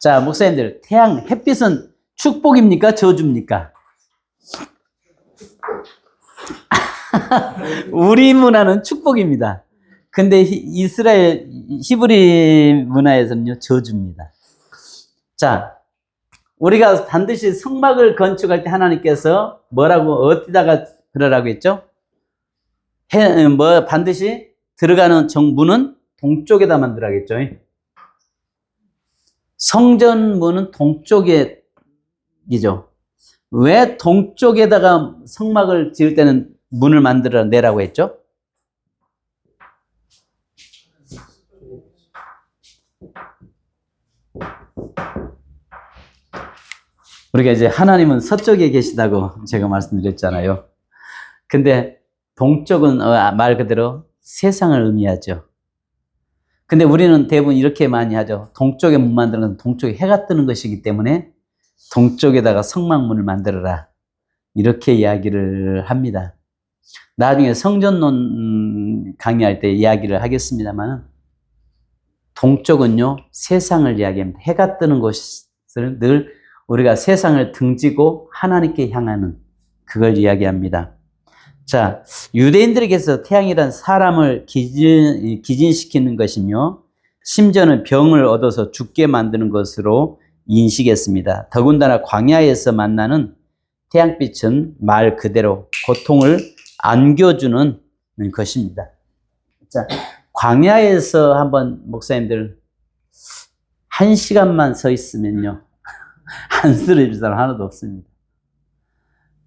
자, 목사님들, 태양, 햇빛은 축복입니까? 저주입니까? 우리 문화는 축복입니다. 근데 이스라엘, 히브리 문화에서는요, 저주입니다. 자, 우리가 반드시 성막을 건축할 때 하나님께서 뭐라고, 어디다가 그러라고 했죠? 반드시 들어가는 문은 동쪽에다 만들어야겠죠. 성전 문은 동쪽이죠. 왜 동쪽에다가 성막을 지을 때는 문을 만들어 내라고 했죠? 우리가 이제 하나님은 서쪽에 계시다고 제가 말씀드렸잖아요. 근데 동쪽은 말 그대로 세상을 의미하죠. 근데 우리는 대부분 이렇게 많이 하죠. 동쪽에 문 만드는 건 동쪽에 해가 뜨는 것이기 때문에 동쪽에다가 성막문을 만들어라. 이렇게 이야기를 합니다. 나중에 성전론 강의할 때 이야기를 하겠습니다만, 동쪽은요, 세상을 이야기합니다. 해가 뜨는 곳을 늘 우리가 세상을 등지고 하나님께 향하는 그걸 이야기합니다. 자, 유대인들에게서 태양이란 사람을 기진시키는 것이며, 심지어는 병을 얻어서 죽게 만드는 것으로 인식했습니다. 더군다나 광야에서 만나는 태양빛은 말 그대로 고통을 안겨주는 것입니다. 자, 광야에서 한번 목사님들 1시간만 서 있으면요, 안 쓰러질 사람 하나도 없습니다.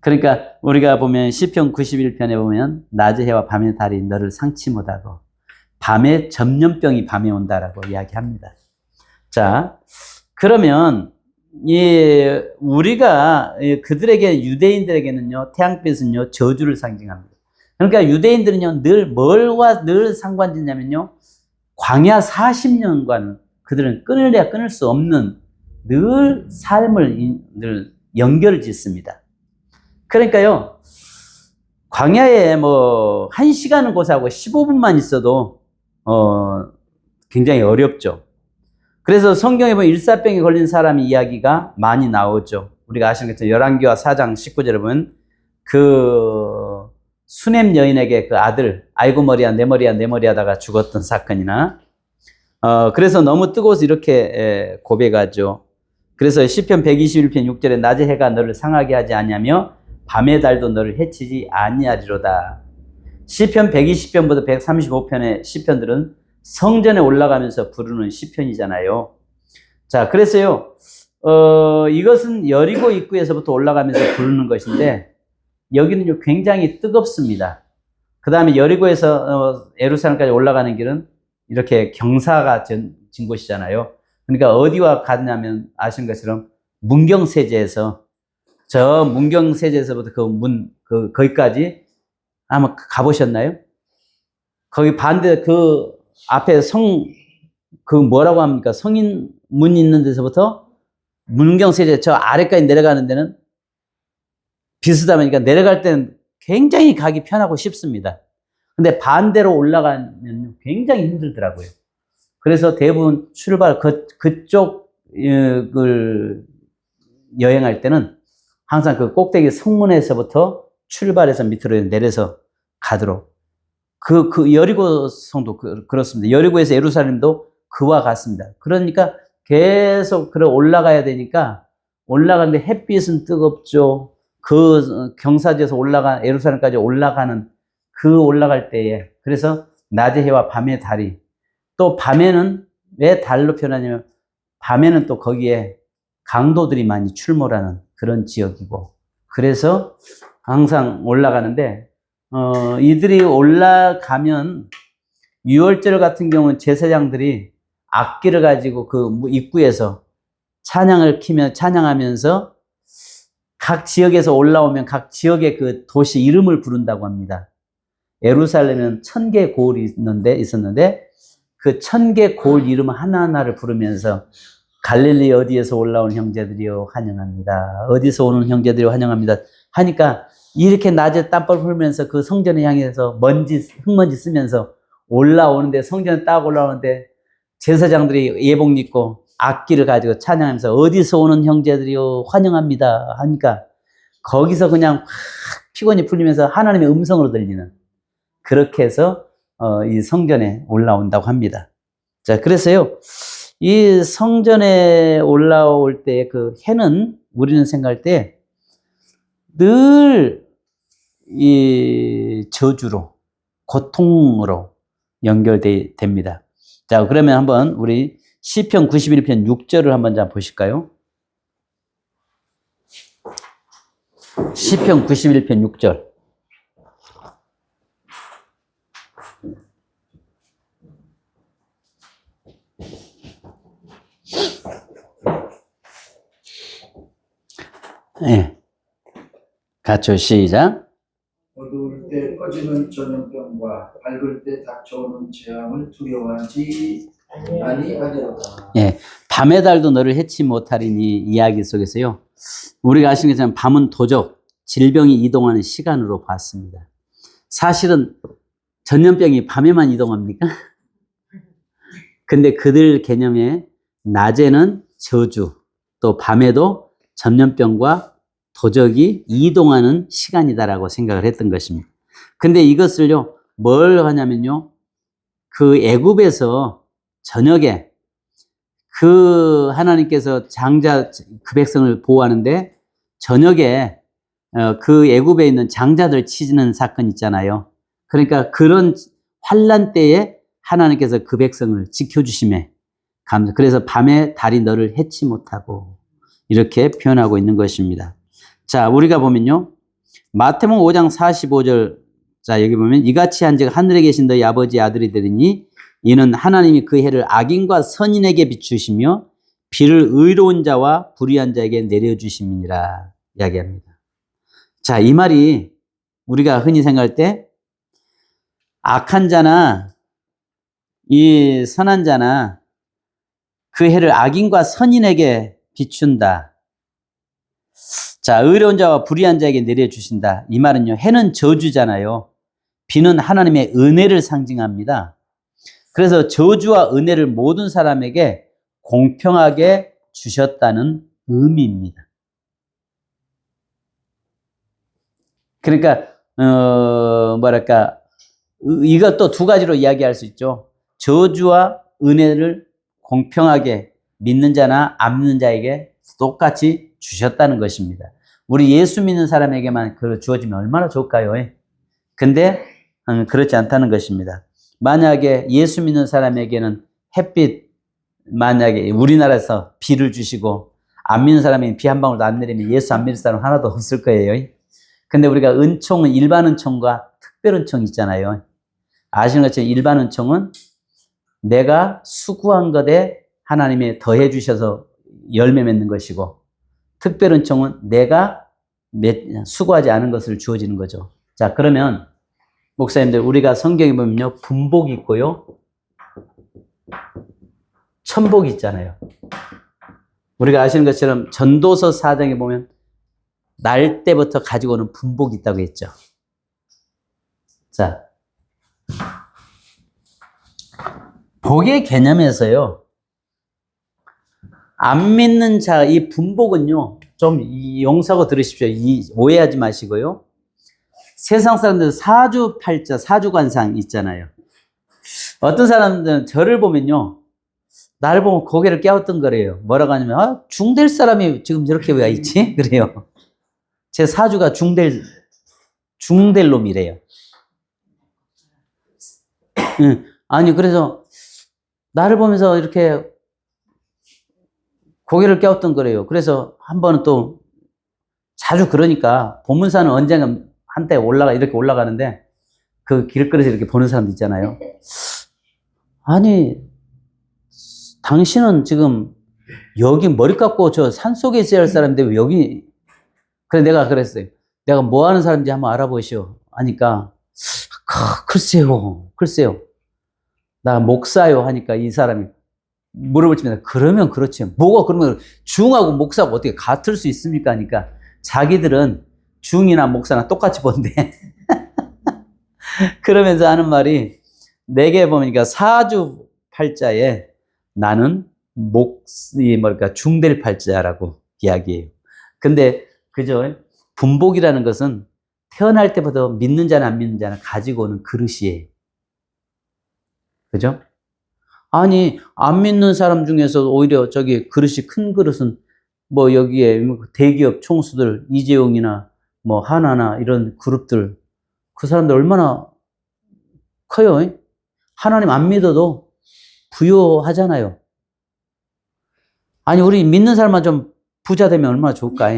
그러니까 우리가 보면 시편 91편에 보면 낮의 해와 밤의 달이 너를 상치 못하고 밤에 전염병이 밤에 온다라고 이야기합니다. 자, 그러면 우리가 그들에게, 유대인들에게는요, 태양빛은요 저주를 상징합니다. 그러니까 유대인들은요 뭘과 늘 상관짓냐면요, 광야 40년간 그들은 끊을래야 끊을 수 없는 늘 삶을 늘 연결을 짓습니다. 그러니까요, 광야에 1시간을 고사하고 15분만 있어도 굉장히 어렵죠. 그래서 성경에 보면 일사병에 걸린 사람의 이야기가 많이 나오죠. 우리가 아시는 것처럼 열왕기하 4장 19절에 보면 그 수넴 여인에게 그 아들, 아이고 머리야 내 머리야 내 머리 하다가 죽었던 사건이나, 그래서 너무 뜨거워서 이렇게 고백하죠. 그래서 시편 121편 6절에 낮의 해가 너를 상하게 하지 아니하며 밤의 달도 너를 해치지 아니하리로다. 시편 120편부터 135편의 시편들은 성전에 올라가면서 부르는 시편이잖아요. 자, 그래서요, 이것은 여리고 입구에서부터 올라가면서 부르는 것인데, 여기는요, 굉장히 뜨겁습니다. 그 다음에 여리고에서 예루살렘까지 올라가는 길은 이렇게 경사가 진 곳이잖아요. 그러니까 어디와 같냐면, 아시는 것처럼 문경세제에서, 저 문경세제에서부터 거기까지 아마 가보셨나요? 거기 반대 앞에 뭐라고 합니까? 성인 문 있는 데서부터 문경세제 저 아래까지 내려가는 데는 비슷하다 보니까 내려갈 때는 굉장히 가기 편하고 쉽습니다. 근데 반대로 올라가면 굉장히 힘들더라고요. 그래서 대부분 그쪽을 여행할 때는 항상 그 꼭대기 성문에서부터 출발해서 밑으로 내려서 가도록. 여리고 성도 그렇습니다. 여리고에서 예루살렘도 그와 같습니다. 그러니까 계속 올라가야 되니까, 올라가는데 햇빛은 뜨겁죠. 그 경사지에서 예루살렘까지 올라갈 때에, 그래서 낮의 해와 밤의 달이, 또 밤에는 왜 달로 표현하냐면, 밤에는 또 거기에 강도들이 많이 출몰하는 그런 지역이고, 그래서 항상 올라가는데, 이들이 올라가면, 유월절 같은 경우는 제사장들이 악기를 가지고 그 입구에서 찬양을 찬양하면서 각 지역에서 올라오면 각 지역의 그 도시 이름을 부른다고 합니다. 예루살렘에는 1000개 고을이 있었는데, 그 1000개 고을 이름 하나하나를 부르면서 갈릴리 어디에서 올라온 형제들이요 환영합니다. 어디서 오는 형제들이요 환영합니다. 하니까 이렇게 낮에 땀뻘 흘면서 그 성전을 향해서 흙먼지 쓰면서 올라오는데, 성전에 딱 올라오는데 제사장들이 예복 입고 악기를 가지고 찬양하면서 어디서 오는 형제들이요 환영합니다 하니까 거기서 그냥 확 피곤이 풀리면서 하나님의 음성으로 들리는 그렇게 해서 이 성전에 올라온다고 합니다. 자, 그래서요 이 성전에 올라올 때 그 해는 우리는 생각할 때 늘 이 저주로 고통으로 연결됩니다. 자, 그러면 한번 우리 시편 91편 6절을 한번 좀 보실까요? 시편 91편 6절. 예. 같이 시작. 어두울 때 꺼지는 전염병과 밝을 때 닥쳐오는 재앙을 두려워하지 아니하리로다. 예. 밤의 달도 너를 해치 못하리니 이야기 속에서요. 우리가 아시는 것처럼 밤은 도적, 질병이 이동하는 시간으로 봤습니다. 사실은 전염병이 밤에만 이동합니까? 근데 그들 개념에 낮에는 저주, 또 밤에도 전염병과 도적이 이동하는 시간이다라고 생각을 했던 것입니다. 근데 이것을요, 뭘 하냐면요, 그 애굽에서 저녁에 그 하나님께서 장자, 그 백성을 보호하는데 저녁에 그 애굽에 있는 장자들 치는 사건 있잖아요. 그러니까 그런 환란 때에 하나님께서 그 백성을 지켜주심에 감사. 그래서 밤에 달이 너를 해치 못하고 이렇게 표현하고 있는 것입니다. 자, 우리가 보면요. 마태복음 5장 45절. 자, 여기 보면 이같이 한즉 하늘에 계신 너희 아버지의 아들이 되리니 이는 하나님이 그 해를 악인과 선인에게 비추시며 비를 의로운 자와 불의한 자에게 내려주심이니라 이야기합니다. 자, 이 말이 우리가 흔히 생각할 때 악한 자나 이 선한 자나 그 해를 악인과 선인에게 비춘다. 자, 의로운 자와 불의한 자에게 내려주신다. 이 말은요, 해는 저주잖아요. 비는 하나님의 은혜를 상징합니다. 그래서 저주와 은혜를 모든 사람에게 공평하게 주셨다는 의미입니다. 그러니까 뭐랄까, 이것도 두 가지로 이야기할 수 있죠. 저주와 은혜를 공평하게 믿는 자나 안 믿는 자에게 똑같이 주셨다는 것입니다. 우리 예수 믿는 사람에게만 주어지면 얼마나 좋을까요? 근데 그렇지 않다는 것입니다. 만약에 예수 믿는 사람에게는 햇빛, 만약에 우리나라에서 비를 주시고 안 믿는 사람에게 비 한 방울도 안 내리면 예수 안 믿는 사람 하나도 없을 거예요. 근데 우리가 은총은 일반 은총과 특별 은총이 있잖아요. 아시는 것처럼 일반 은총은 내가 수고한 것에 하나님이 더해 주셔서 열매 맺는 것이고, 특별 은총은 내가 수고하지 않은 것을 주어지는 거죠. 자, 그러면 목사님들, 우리가 성경에 보면요, 분복이 있고요, 천복이 있잖아요. 우리가 아시는 것처럼 전도서 4장에 보면 날 때부터 가지고 오는 분복이 있다고 했죠. 자, 복의 개념에서요, 안 믿는 자, 이 분복은요, 좀 용서하고 들으십시오. 오해하지 마시고요. 세상 사람들은 사주팔자, 사주관상 있잖아요. 어떤 사람들은 저를 보면요, 나를 보면 고개를 갸우뚱거려요. 뭐라고 하냐면, 아, 중될 사람이 지금 저렇게 왜 있지? 그래요. 제 사주가 중될 놈이래요. 아니, 그래서 나를 보면서 이렇게 고개를 갸우뚱거려요. 그래서 한 번은 또 자주 그러니까 본문사는 언젠가 한때 이렇게 올라가는데 그 길거리에서 이렇게 보는 사람도 있잖아요. 아니, 당신은 지금 여기 머리 깎고 저 산속에 있어야 할 사람인데 왜 여기. 그래, 내가 그랬어요. 내가 뭐 하는 사람인지 한번 알아보시오 하니까 글쎄요. 나 목사요 하니까 이 사람이 물어볼 때마다 그러면 그렇지. 뭐가 그러면 중하고 목사가 어떻게 같을 수 있습니까? 하니까 자기들은 중이나 목사나 똑같이 본대. 그러면서 하는 말이, 내게 보니까 사주팔자에 나는 이 뭐랄까, 중될 팔자라고 이야기해요. 근데, 그죠? 분복이라는 것은 태어날 때부터 믿는 자나 안 믿는 자나 가지고 오는 그릇이에요. 그죠? 아니, 안 믿는 사람 중에서 오히려 저기 그릇이 큰 그릇은 뭐 여기에 대기업 총수들, 이재용이나 뭐 하나나 이런 그룹들, 그 사람들 얼마나 커요? 하나님 안 믿어도 부유하잖아요. 아니, 우리 믿는 사람만 좀 부자 되면 얼마나 좋을까?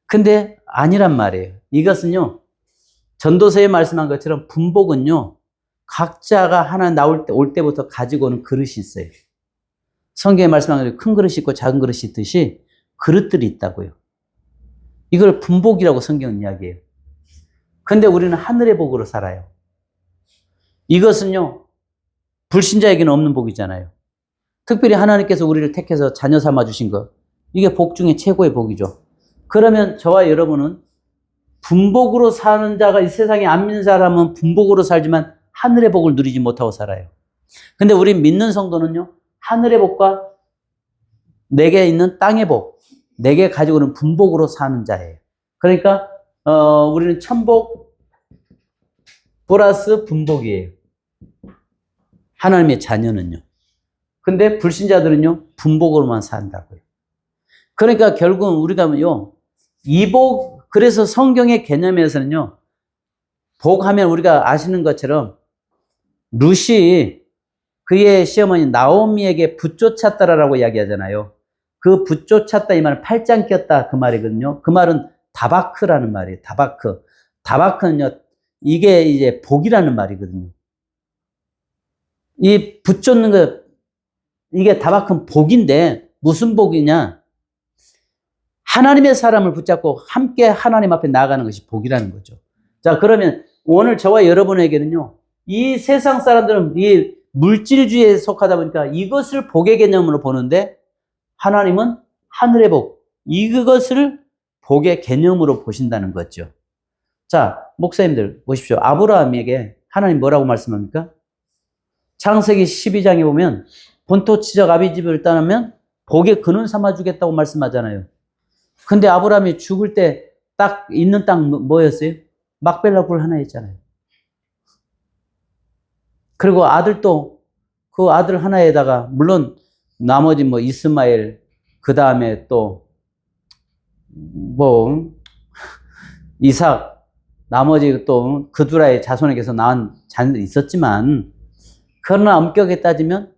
근데 아니란 말이에요. 이것은요, 전도서에 말씀한 것처럼 분복은요, 각자가 하나 올 때부터 가지고 오는 그릇이 있어요. 성경에 말씀한 것처럼 큰 그릇이 있고 작은 그릇이 있듯이 그릇들이 있다고요. 이걸 분복이라고 성경은 이야기해요. 근데 우리는 하늘의 복으로 살아요. 이것은요, 불신자에게는 없는 복이잖아요. 특별히 하나님께서 우리를 택해서 자녀 삼아 주신 것, 이게 복 중에 최고의 복이죠. 그러면 저와 여러분은 분복으로 사는 자가 이 세상에 안 믿는 사람은 분복으로 살지만 하늘의 복을 누리지 못하고 살아요. 근데 우리 믿는 성도는요, 하늘의 복과 내게 있는 땅의 복, 내게 가지고는 분복으로 사는 자예요. 그러니까 우리는 천복 플러스 분복이에요. 하나님의 자녀는요. 근데 불신자들은요, 분복으로만 산다고요. 그러니까 결국은 우리가요, 이복, 그래서 성경의 개념에서는요, 복하면 우리가 아시는 것처럼 룻이 그의 시어머니 나오미에게 붙쫓았다라고 이야기하잖아요. 그 붙쫓았다 이 말은 팔짱 꼈다 그 말이거든요. 그 말은 다바크라는 말이에요. 다바크. 다바크는요, 이게 이제 복이라는 말이거든요. 이 붙쫓는 거, 이게 다바크는 복인데 무슨 복이냐? 하나님의 사람을 붙잡고 함께 하나님 앞에 나아가는 것이 복이라는 거죠. 자, 그러면 오늘 저와 여러분에게는요, 이 세상 사람들은 이 물질주의에 속하다 보니까 이것을 복의 개념으로 보는데 하나님은 하늘의 복, 이것을 복의 개념으로 보신다는 거죠. 자, 목사님들 보십시오. 아브라함에게 하나님 뭐라고 말씀합니까? 창세기 12장에 보면 본토지적 아비집을 떠나면 복의 근원 삼아주겠다고 말씀하잖아요. 근데 아브라함이 죽을 때 딱 있는 땅 뭐였어요? 막벨라 굴 하나 있잖아요. 그리고 아들도 그 아들 하나에다가 물론 나머지 뭐 이스마엘 그 다음에 또 뭐 이삭 나머지 또 그두라의 자손에게서 낳은 자녀들이 있었지만 그러나 엄격하게 따지면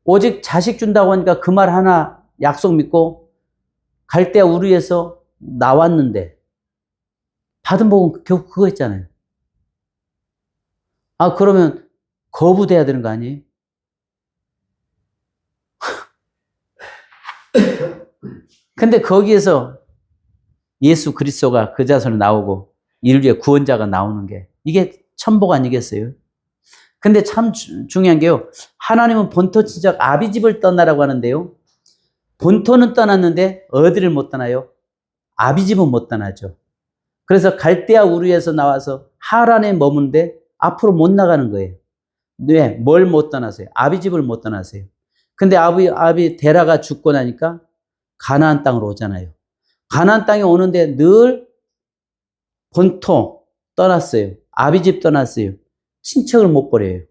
오직 자식 준다고 하니까 그 말 하나 약속 믿고 갈대아 우르에서 나왔는데 받은 복은 결국 그거 있잖아요. 아, 그러면 거부돼야 되는 거 아니에요? 근데 거기에서 예수 그리스도가 그 자손에 나오고 인류의 구원자가 나오는 게 이게 천복 아니겠어요? 근데 참 중요한 게요. 하나님은 본토지적 아비집을 떠나라고 하는데요. 본토는 떠났는데 어디를 못 떠나요? 아비집은 못 떠나죠. 그래서 갈대아 우르에서 나와서 하란에 머무는데 앞으로 못 나가는 거예요. 왜? 뭘 못 떠나세요? 아비집을 못 떠나세요. 근데 아비 데라가 죽고 나니까 가나안 땅으로 오잖아요. 가나안 땅에 오는데 늘 본토 떠났어요. 아비집 떠났어요. 친척을 못 버려요.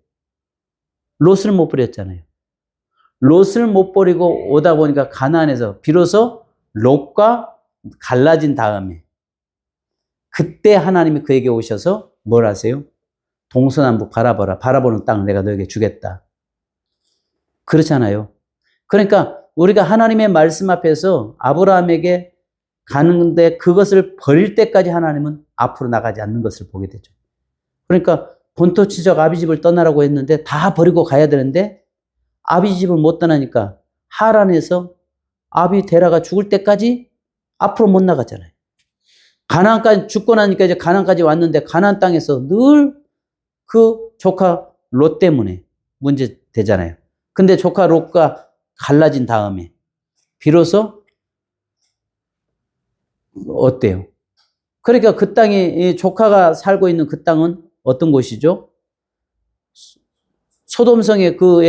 롯을 못 버렸잖아요. 롯을 못 버리고 오다 보니까 가나안에서 비로소 롯과 갈라진 다음에 그때 하나님이 그에게 오셔서 뭘 하세요? 동서남북 바라보라. 바라보는 땅을 내가 너에게 주겠다. 그렇잖아요. 그러니까 우리가 하나님의 말씀 앞에서 아브라함에게 가는데 그것을 버릴 때까지 하나님은 앞으로 나가지 않는 것을 보게 되죠. 그러니까 본토지적 아비집을 떠나라고 했는데 다 버리고 가야 되는데 아비집을 못 떠나니까 하란에서 아비 데라가 죽을 때까지 앞으로 못 나갔잖아요. 가나안까지 죽고 나니까 이제 가나안까지 왔는데 가나안 땅에서 늘 그 조카 롯 때문에 문제 되잖아요. 근데 조카 롯과 갈라진 다음에 비로소 어때요? 그러니까 그 땅이 조카가 살고 있는 그 땅은 어떤 곳이죠? 소돔성의 그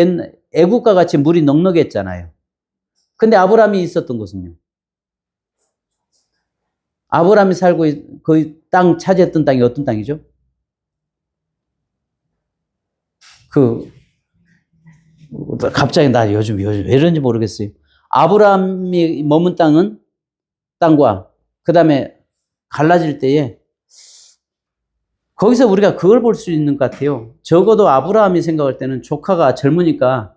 애국과 같이 물이 넉넉했잖아요. 근데 아브라함이 있었던 곳은요. 아브라함이 살고 그 땅 차지했던 땅이 어떤 땅이죠? 갑자기 나 요즘 왜 이런지 모르겠어요. 아브라함이 머문 땅과 그 다음에 갈라질 때에 거기서 우리가 그걸 볼 수 있는 것 같아요. 적어도 아브라함이 생각할 때는 조카가 젊으니까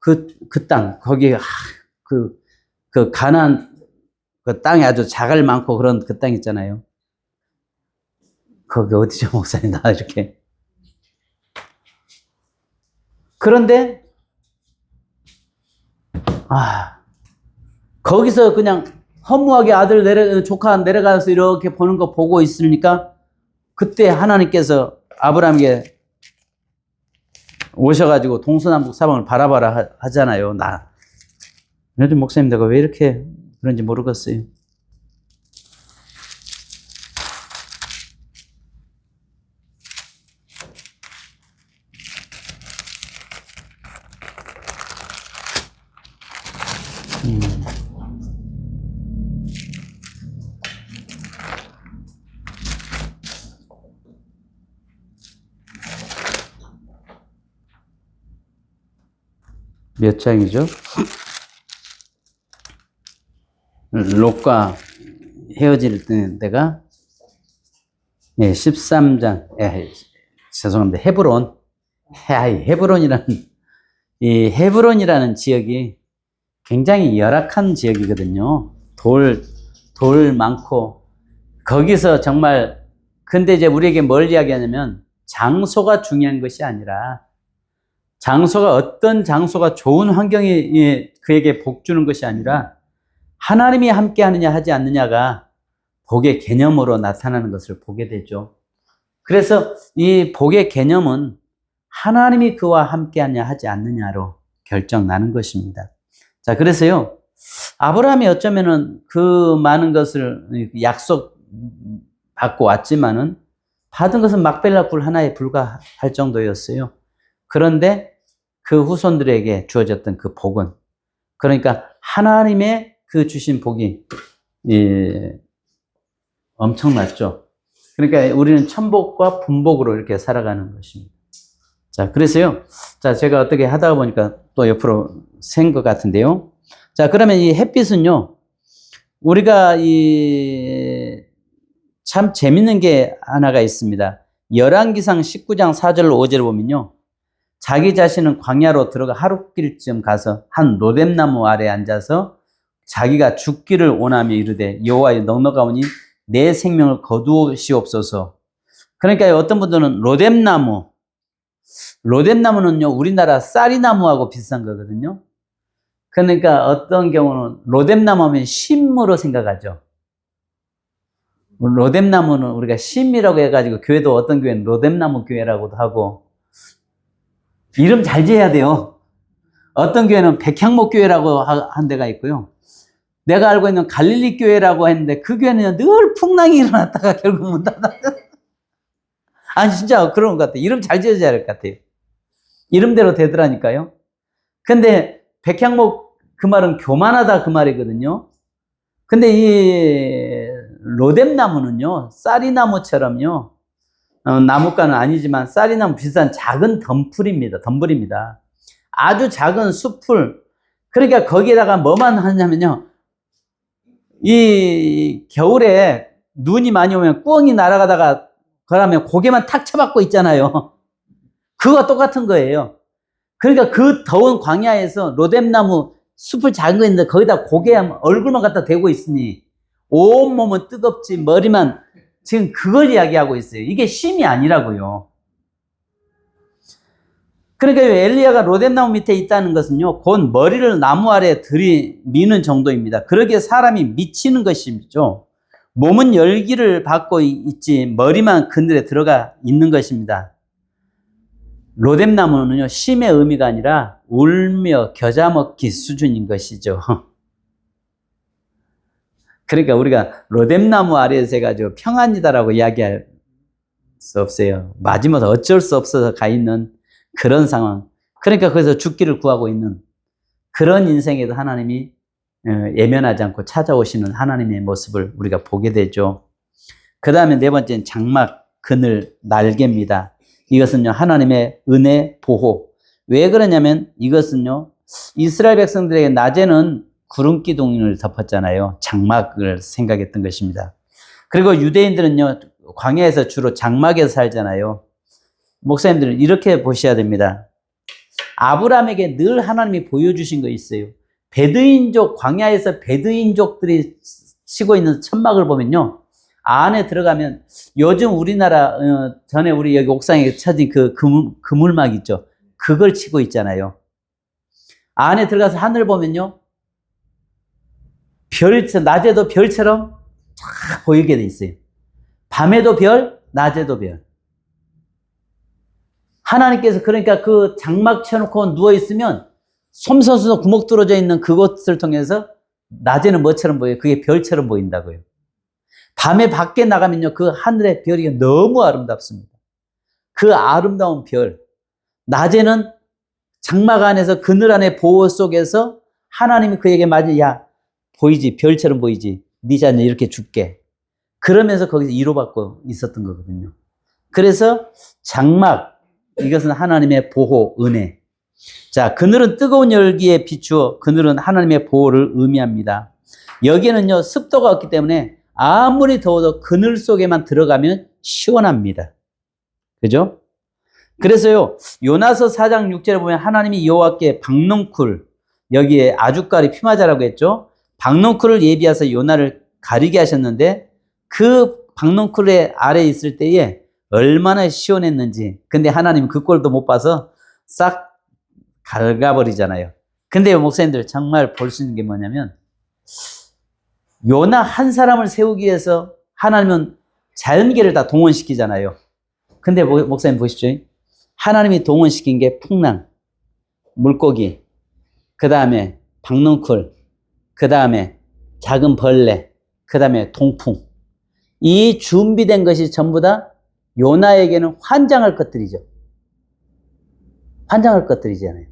그 땅, 거기에, 그 가나안, 그 땅이 아주 자갈 많고 그런 그 땅 있잖아요. 거기 어디죠, 목사님? 나 이렇게. 그런데, 거기서 그냥 허무하게 조카 내려가서 이렇게 보는 거 보고 있으니까 그때 하나님께서 아브라함에게 오셔가지고 동서남북 사방을 바라봐라 하잖아요. 요즘 목사님 내가 왜 이렇게 그런지 모르겠어요. 몇 장이죠? 롯과 헤어질 때가 13장. 죄송합니다. 헤브론이라는 지역이 굉장히 열악한 지역이거든요. 돌 많고 거기서 정말 근데 이제 우리에게 뭘 이야기하냐면 장소가 중요한 것이 아니라 어떤 장소가 좋은 환경이 그에게 복 주는 것이 아니라 하나님이 함께 하느냐 하지 않느냐가 복의 개념으로 나타나는 것을 보게 되죠. 그래서 이 복의 개념은 하나님이 그와 함께 하느냐 하지 않느냐로 결정나는 것입니다. 자, 그래서요, 아브라함이 어쩌면은 그 많은 것을 약속 받고 왔지만은 받은 것은 막벨라 굴 하나에 불과할 정도였어요. 그런데 그 후손들에게 주어졌던 그 복은, 그러니까 하나님의 그 주신 복이 엄청났죠. 그러니까 우리는 천복과 분복으로 이렇게 살아가는 것입니다. 자, 그래서요. 자, 제가 어떻게 하다가 보니까 또 옆으로 센 것 같은데요. 자, 그러면 이 햇빛은요, 우리가 참 재밌는 게 하나가 있습니다. 열왕기상 19장 4절 5절을 보면요. 자기 자신은 광야로 들어가 하룻길쯤 가서 한 로뎀나무 아래 앉아서 자기가 죽기를 원하며 이르되 여호와의 넉넉하오니 내 생명을 거두시옵소서. 그러니까 어떤 분들은 로뎀나무는요 우리나라 쌀이나무하고 비슷한 거거든요. 그러니까 어떤 경우는 로뎀나무 하면 심으로 생각하죠. 로뎀나무는 우리가 심이라고 해가지고 교회도 어떤 교회는 로뎀나무 교회라고도 하고 이름 잘 지어야 돼요. 어떤 교회는 백향목 교회라고 한 데가 있고요. 내가 알고 있는 갈릴리 교회라고 했는데 그 교회는 늘 풍랑이 일어났다가 결국 문 닫아. 아니 진짜 그런 것 같아요. 이름 잘 지어줘야 할 것 같아요. 이름대로 되더라니까요. 근데 백향목 그 말은 교만하다 그 말이거든요. 근데 이 로뎀나무는요 쌀이나무처럼요 나무가는 아니지만 쌀이나무 비슷한 작은 덤불입니다. 아주 작은 숲을 그러니까 거기에다가 뭐만 하냐면요 이 겨울에 눈이 많이 오면 꾸엉이 날아가다가 그러면 고개만 탁 쳐박고 있잖아요. 그거와 똑같은 거예요. 그러니까 그 더운 광야에서 로뎀나무 숲을 작은 거 있는데 거기다 고개 얼굴만 갖다 대고 있으니 온몸은 뜨겁지 머리만 지금 그걸 이야기하고 있어요. 이게 심이 아니라고요. 그러니까 엘리야가 로뎀나무 밑에 있다는 것은요 곧 머리를 나무 아래 들이미는 정도입니다. 그러기에 사람이 미치는 것이죠. 몸은 열기를 받고 있지 머리만 그늘에 들어가 있는 것입니다. 로뎀나무는요 심의 의미가 아니라 울며 겨자 먹기 수준인 것이죠. 그러니까 우리가 로뎀나무 아래에서 해가지고 평안이다라고 이야기할 수 없어요. 마지막에 어쩔 수 없어서 가 있는 그런 상황. 그러니까 거기서 죽기를 구하고 있는 그런 인생에도 하나님이 예면하지 않고 찾아오시는 하나님의 모습을 우리가 보게 되죠. 그 다음에 네 번째는 장막, 그늘, 날개입니다. 이것은요, 하나님의 은혜, 보호. 왜 그러냐면 이것은요, 이스라엘 백성들에게 낮에는 구름 기둥을 덮었잖아요. 장막을 생각했던 것입니다. 그리고 유대인들은요, 광야에서 주로 장막에서 살잖아요. 목사님들은 이렇게 보셔야 됩니다. 아브라함에게 늘 하나님이 보여주신 거 있어요. 베두인족, 광야에서 베두인족들이 치고 있는 천막을 보면요, 안에 들어가면 요즘 우리나라 전에 우리 여기 옥상에 쳐진 그 그물막 있죠. 그걸 치고 있잖아요. 안에 들어가서 하늘 보면요, 낮에도 별처럼 쫙 보이게 돼 있어요. 밤에도 별, 낮에도 별. 하나님께서 그러니까 그 장막 쳐놓고 누워있으면 솜선수도 구멍 뚫어져 있는 그곳을 통해서 낮에는 뭐처럼 보여요? 그게 별처럼 보인다고요. 밤에 밖에 나가면요, 그 하늘의 별이 너무 아름답습니다. 그 아름다운 별. 낮에는 장막 안에서 그늘 안에 보호 속에서 하나님이 그에게 야, 보이지? 별처럼 보이지? 네 자녀 이렇게 줄게. 그러면서 거기서 위로받고 있었던 거거든요. 그래서 장막, 이것은 하나님의 보호, 은혜. 자, 그늘은 뜨거운 열기에 비추어 그늘은 하나님의 보호를 의미합니다. 여기에는요, 습도가 없기 때문에 아무리 더워도 그늘 속에만 들어가면 시원합니다. 그죠? 그래서요, 요나서 4장 6절에 보면 하나님이 여호와께 박넝쿨, 여기에 아주까리 피마자라고 했죠. 박넝쿨을 예비하셔서 요나를 가리게 하셨는데 그 박넝쿨의 아래에 있을 때에 얼마나 시원했는지. 근데 하나님은 그 꼴도 못 봐서 싹 갉아버리잖아요. 근데 목사님들 정말 볼 수 있는 게 뭐냐면 요나 한 사람을 세우기 위해서 하나님은 자연계를 다 동원시키잖아요. 근데 목사님 보십시오. 하나님이 동원시킨 게 풍랑, 물고기, 그 다음에 박넝쿨, 그 다음에 작은 벌레, 그 다음에 동풍. 이 준비된 것이 전부 다 요나에게는 환장할 것들이죠. 환장할 것들이잖아요.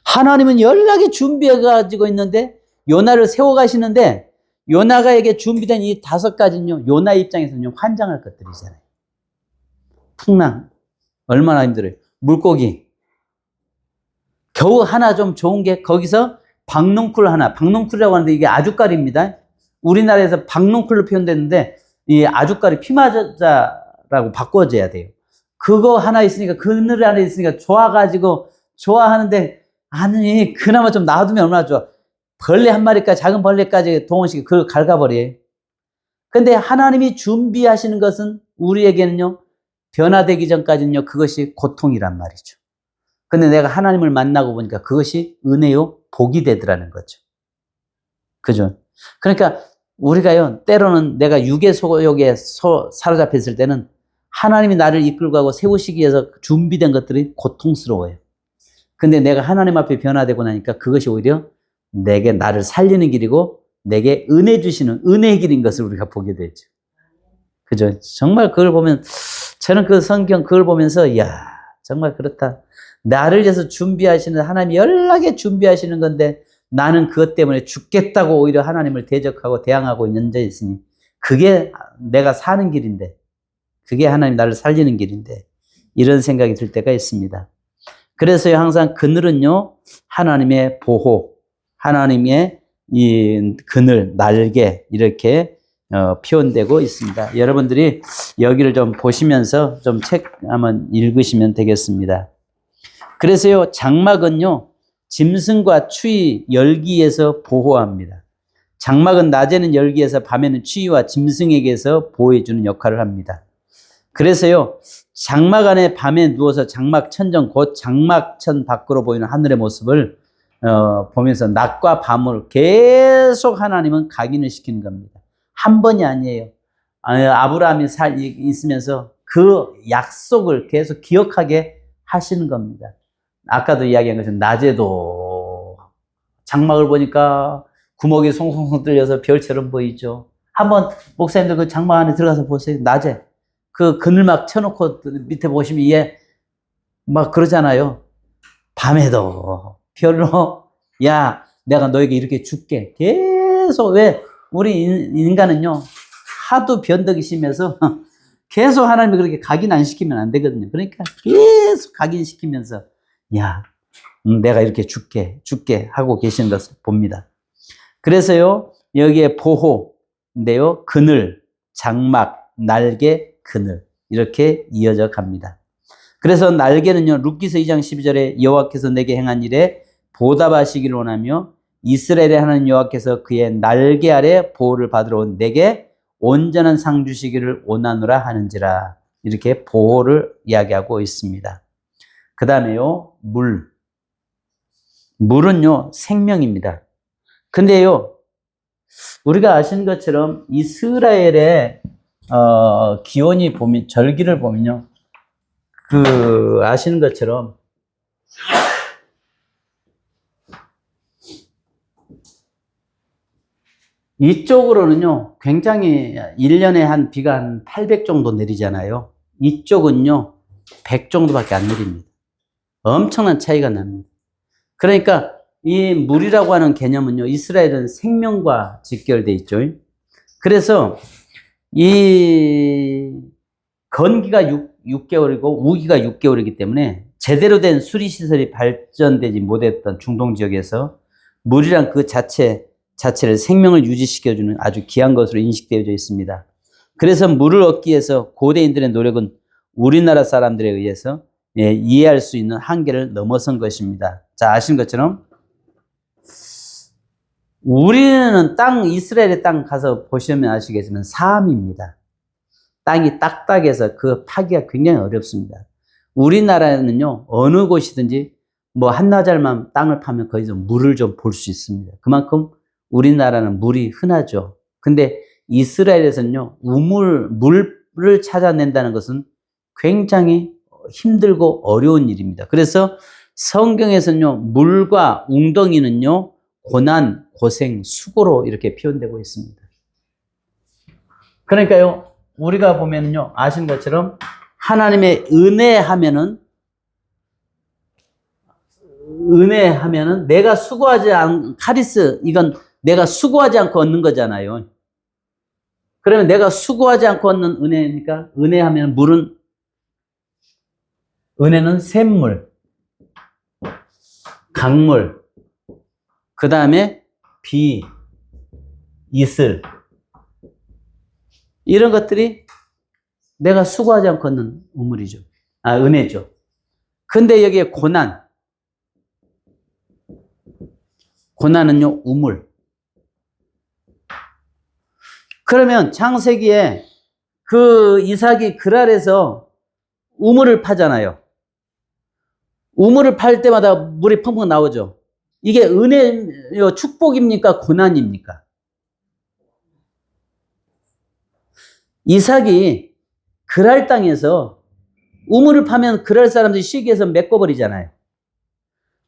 하나님은 연락에 준비해가지고 있는데 요나를 세워가시는데 요나가에게 준비된 이 5가지는요, 요나 입장에서는 환장할 것들이잖아요. 풍랑, 얼마나 힘들어요. 물고기, 겨우 하나 좀 좋은 게 거기서 박넝쿨 하나, 박넝쿨이라고 하는데 이게 아주까리입니다. 우리나라에서 박넝쿨로 표현됐는데 이 아주까리 피마자라고 바꿔줘야 돼요. 그거 하나 있으니까, 그늘 안에 있으니까 좋아가지고 좋아하는데, 아니 그나마 좀 놔두면 얼마나 좋아. 벌레 한 마리까지, 작은 벌레까지 동원시키고 그걸 갉아버려요. 근데 하나님이 준비하시는 것은 우리에게는요, 변화되기 전까지는요, 그것이 고통이란 말이죠. 근데 내가 하나님을 만나고 보니까 그것이 은혜요, 복이 되더라는 거죠. 그죠? 그러니까 우리가요, 때로는 내가 육의 소욕에 사로잡혀 있을 때는 하나님이 나를 이끌고 가고 세우시기 위해서 준비된 것들이 고통스러워요. 근데 내가 하나님 앞에 변화되고 나니까 그것이 오히려 내게 나를 살리는 길이고 내게 은혜 주시는 은혜의 길인 것을 우리가 보게 되죠. 그죠? 정말 그걸 보면, 저는 그 성경 그걸 보면서, 이야, 정말 그렇다. 나를 위해서 준비하시는, 하나님이 연락에 준비하시는 건데 나는 그것 때문에 죽겠다고 오히려 하나님을 대적하고 대항하고 앉아 있으니 그게 내가 사는 길인데, 그게 하나님 나를 살리는 길인데, 이런 생각이 들 때가 있습니다. 그래서요, 항상 그늘은요, 하나님의 보호, 하나님의 이 그늘, 날개, 이렇게 표현되고 있습니다. 여러분들이 여기를 좀 보시면서 좀 책 한번 읽으시면 되겠습니다. 그래서요, 장막은요, 짐승과 추위, 열기에서 보호합니다. 장막은 낮에는 열기에서, 밤에는 추위와 짐승에게서 보호해주는 역할을 합니다. 그래서요, 장막 안에 밤에 누워서 장막 천정, 곧 장막천 밖으로 보이는 하늘의 모습을 보면서 낮과 밤을 계속 하나님은 각인을 시키는 겁니다. 한 번이 아니에요. 아브라함이 있으면서 그 약속을 계속 기억하게 하시는 겁니다. 아까도 이야기한 것은 낮에도 장막을 보니까 구멍이 송송송 뚫려서 별처럼 보이죠. 한번 목사님들 그 장막 안에 들어가서 보세요. 낮에 그 그늘 막 쳐놓고 밑에 보시면 이게 막 그러잖아요. 밤에도 별로, 야, 내가 너에게 이렇게 줄게. 계속, 왜, 우리 인간은요, 하도 변덕이 심해서 계속 하나님이 그렇게 각인시키면 안 되거든요. 그러니까 계속 각인시키면서, 야, 내가 이렇게 줄게 하고 계신 것을 봅니다. 그래서요, 여기에 보호인데요, 그늘, 장막, 날개, 그늘. 이렇게 이어져 갑니다. 그래서 날개는요, 룻기서 2장 12절에 여호와께서 내게 행한 일에 보답하시기를 원하며 이스라엘의 하나님 여호와께서 그의 날개 아래 보호를 받으러 온 내게 온전한 상 주시기를 원하노라 하는지라. 이렇게 보호를 이야기하고 있습니다. 그 다음에요, 물은요, 생명입니다. 근데요, 우리가 아시는 것처럼 이스라엘의 기온이 보면, 절기를 보면요, 아시는 것처럼 이쪽으로는요, 굉장히 1년에 한 비가 한 800 정도 내리잖아요. 이쪽은요, 100 정도밖에 안 내립니다. 엄청난 차이가 납니다. 그러니까 이 물이라고 하는 개념은요, 이스라엘은 생명과 직결되어 있죠. 그래서 이 건기가 6개월이고 우기가 6개월이기 때문에 제대로 된 수리시설이 발전되지 못했던 중동 지역에서 물이란 그 자체를 생명을 유지시켜주는 아주 귀한 것으로 인식되어져 있습니다. 그래서 물을 얻기 위해서 고대인들의 노력은 우리나라 사람들에 의해서 이해할 수 있는 한계를 넘어선 것입니다. 자, 아시는 것처럼 우리는 이스라엘의 땅 가서 보시면 아시겠지만 사암입니다. 땅이 딱딱해서 그 파기가 굉장히 어렵습니다. 우리나라에는요, 어느 곳이든지 뭐 한나절만 땅을 파면 거기서 물을 좀 볼 수 있습니다. 그만큼 우리나라는 물이 흔하죠. 근데 이스라엘에서는요, 물을 찾아낸다는 것은 굉장히 힘들고 어려운 일입니다. 그래서 성경에서는요, 물과 웅덩이는요, 고난, 고생, 수고로 이렇게 표현되고 있습니다. 그러니까요, 우리가 보면은요, 아시는 것처럼 하나님의 은혜하면은 내가 수고하지 카리스, 이건 내가 수고하지 않고 얻는 거잖아요. 그러면 내가 수고하지 않고 얻는 은혜니까, 은혜하면 은혜는 샘물, 강물, 그 다음에 비, 이슬, 이런 것들이 내가 수고하지 않고 얻는 은혜죠. 근데 여기에 고난은요, 우물. 그러면 창세기에 그 이삭이 그랄에서 우물을 파잖아요. 우물을 팔 때마다 물이 펑펑 나오죠. 이게 은혜요, 축복입니까? 고난입니까? 이삭이 그랄 땅에서 우물을 파면 그랄 사람들이 시기해서 메꿔버리잖아요.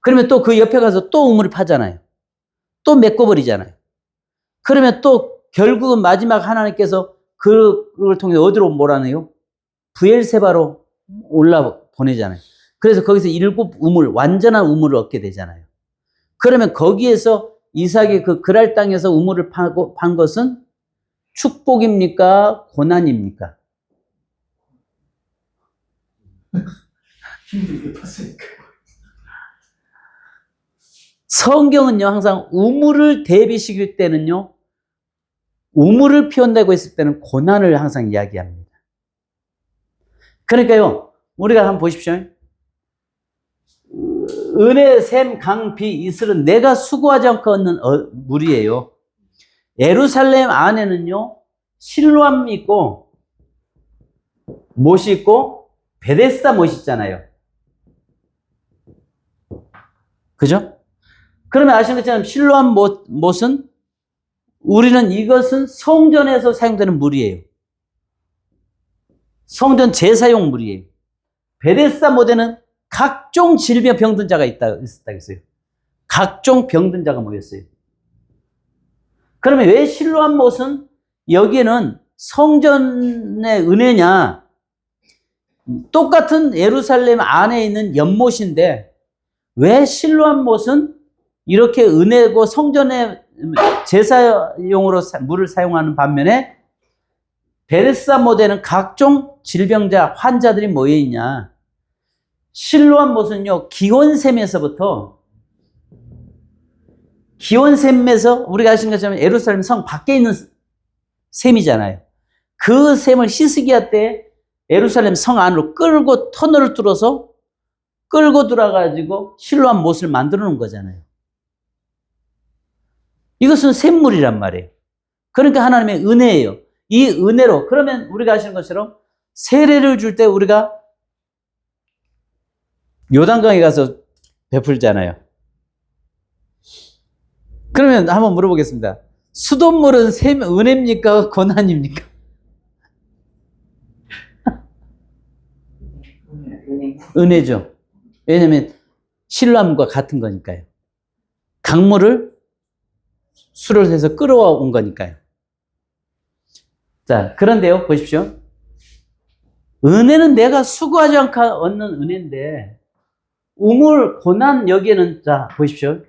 그러면 또 그 옆에 가서 또 우물을 파잖아요. 또 메꿔버리잖아요. 그러면 또 결국은 마지막 하나님께서 그걸 통해 어디로 몰아내요? 부엘세바로 올라 보내잖아요. 그래서 거기서 7 완전한 우물을 얻게 되잖아요. 그러면 거기에서 이삭이 그 그랄 땅에서 우물을 판 것은 축복입니까? 고난입니까? 힘들게 팠으니까. 성경은요, 항상 우물을 대비시킬 때는요, 우물을 표현되고 있을 때는 고난을 항상 이야기합니다. 그러니까요, 우리가 한번 보십시오. 은혜, 샘, 강, 비, 이슬은 내가 수고하지 않고 얻는 물이에요. 예루살렘 안에는요, 실로암이 있고, 못이 있고, 베데스다 못이 있잖아요. 그죠? 그러면 아시는 것처럼 실로암 못은 우리는 이것은 성전에서 사용되는 물이에요. 성전 제사용 물이에요. 베데스다 못에는 각종 질병 병든 자가 있었다 그랬어요. 각종 병든 자가 모였어요. 그러면 왜 실로암 못은 여기에는 성전의 은혜냐, 똑같은 예루살렘 안에 있는 연못인데 왜 실로암 못은 이렇게 은혜고 성전에 제사용으로 물을 사용하는 반면에 베레스다 못에는 각종 질병자, 환자들이 모여 있냐? 실로암 못은요, 기온샘에서 우리가 아시는 것처럼 예루살렘 성 밖에 있는 샘이잖아요. 그 샘을 히스기야 때 예루살렘 성 안으로 끌고 터널을 뚫어서 끌고 들어가지고 실로암 못을 만들어 놓은 거잖아요. 이것은 샘물이란 말이에요. 그러니까 하나님의 은혜예요. 이 은혜로, 그러면 우리가 아시는 것처럼 세례를 줄 때 우리가 요단강에 가서 베풀잖아요. 그러면 한번 물어보겠습니다. 수돗물은 은혜입니까? 고난입니까? 은혜죠. 왜냐하면 실로암과 같은 거니까요. 강물을 수를 해서 끌어온 거니까요. 자, 그런데요, 보십시오. 은혜는 내가 수고하지 않고 얻는 은혜인데, 우물, 고난, 여기에는, 자, 보십시오.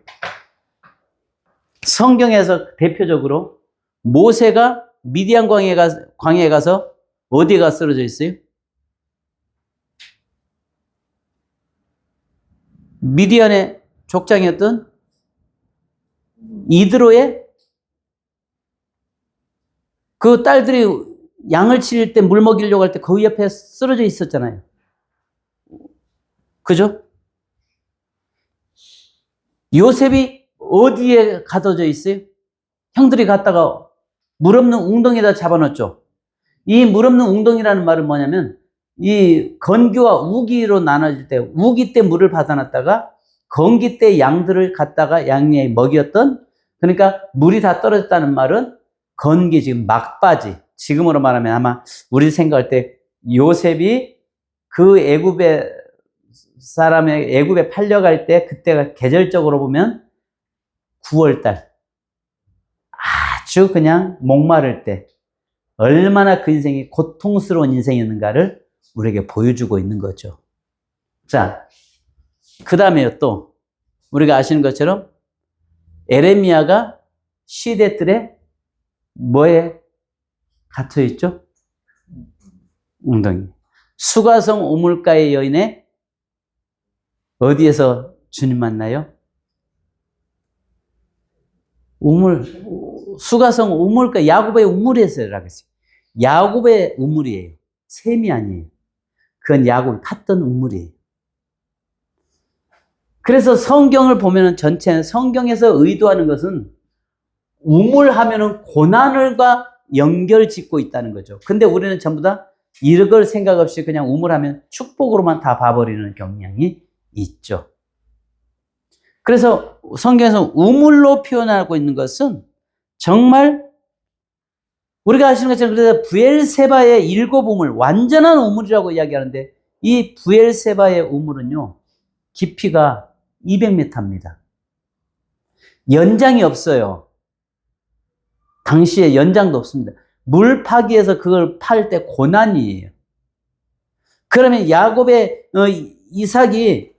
성경에서 대표적으로 모세가 미디안 광야에 가서 어디에 쓰러져 있어요? 미디안의 족장이었던 이드로의 그 딸들이 양을 치릴 때 물 먹이려고 할 때 그 옆에 쓰러져 있었잖아요. 그죠? 요셉이 어디에 가둬져 있어요? 형들이 갔다가 물 없는 웅덩이에다 잡아놨죠. 이 물 없는 웅덩이라는 말은 뭐냐면 이 건기와 우기로 나눠질 때 우기 때 물을 받아놨다가 건기 때 양들을 갖다가 양에 먹였던, 그러니까 물이 다 떨어졌다는 말은 건기, 지금 막바지, 지금으로 말하면 아마 우리 생각할 때 요셉이 그 애굽에 팔려갈 때 그때가 계절적으로 보면 9월달, 아주 그냥 목마를 때 얼마나 그 인생이 고통스러운 인생이었는가를 우리에게 보여주고 있는 거죠. 자, 그 다음에요, 또 우리가 아시는 것처럼 에레미야가 시대들의 뭐에 갇혀 있죠? 웅덩이. 수가성 우물가의 여인에 어디에서 주님 만나요? 수가성 우물가, 야곱의 우물에서라고 했어요. 야곱의 우물이에요. 샘이 아니에요. 그건 야곱이 팠던 우물이에요. 그래서 성경을 보면은 전체 성경에서 의도하는 것은 우물하면은 고난을과 연결 짓고 있다는 거죠. 근데 우리는 전부 다 이걸 생각 없이 그냥 우물하면 축복으로만 다 봐버리는 경향이 있죠. 그래서 성경에서 우물로 표현하고 있는 것은 정말 우리가 아시는 것처럼 그래서 부엘세바의 7 우물, 완전한 우물이라고 이야기하는데 이 부엘세바의 우물은요, 깊이가 200m입니다. 연장이 없어요. 당시에 연장도 없습니다. 물 파기에서 그걸 팔 때 고난이에요. 그러면 이삭이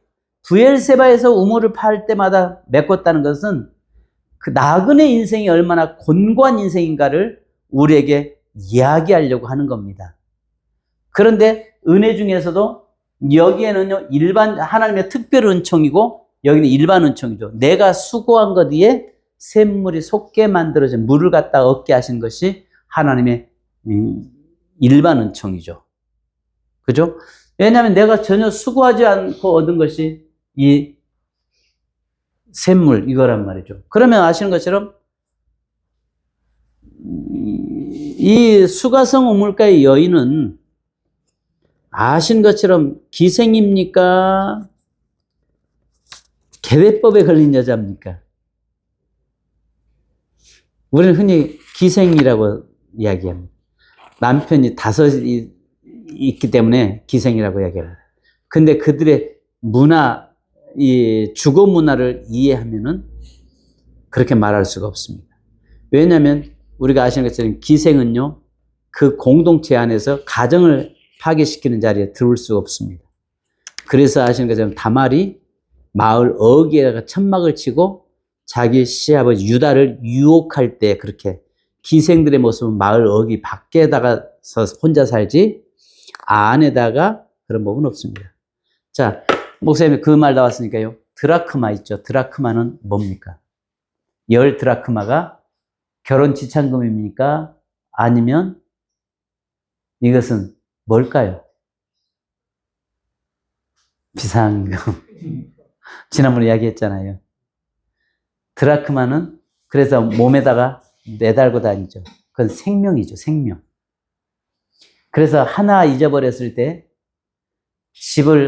부엘세바에서 우물을 팔 때마다 메꿨다는 것은 그 나그네 인생이 얼마나 곤고한 인생인가를 우리에게 이야기하려고 하는 겁니다. 그런데 은혜 중에서도 여기에는요, 하나님의 특별 은총이고 여기는 일반 은총이죠. 내가 수고한 것 위에 샘물이 솟게 만들어진 물을 갖다 얻게 하신 것이 하나님의 일반 은총이죠. 그죠? 왜냐하면 내가 전혀 수고하지 않고 얻은 것이 이 샘물, 이거란 말이죠. 그러면 아시는 것처럼 이 수가성 우물가의 여인은 아시는 것처럼 기생입니까? 계회법에 걸린 여자입니까? 우리는 흔히 기생이라고 이야기합니다. 남편이 5이 있기 때문에 기생이라고 이야기합니다. 근데 그들의 이 주거 문화를 이해하면은 그렇게 말할 수가 없습니다. 왜냐하면 우리가 아시는 것처럼 기생은요, 그 공동체 안에서 가정을 파괴시키는 자리에 들어올 수가 없습니다. 그래서 아시는 것처럼 다말이 마을 어귀에다가 천막을 치고 자기 시아버지 유다를 유혹할 때 그렇게 기생들의 모습은 마을 어귀 밖에다가서 혼자 살지 안에다가 그런 법은 없습니다. 자, 목사님 그 말 나왔으니까요. 드라크마 있죠. 드라크마는 뭡니까? 10드라크마가 결혼 지참금입니까? 아니면 이것은 뭘까요? 비상금. 지난번에 이야기했잖아요. 드라크마는 그래서 몸에다가 매달고 다니죠. 그건 생명이죠, 생명. 그래서 하나 잊어버렸을 때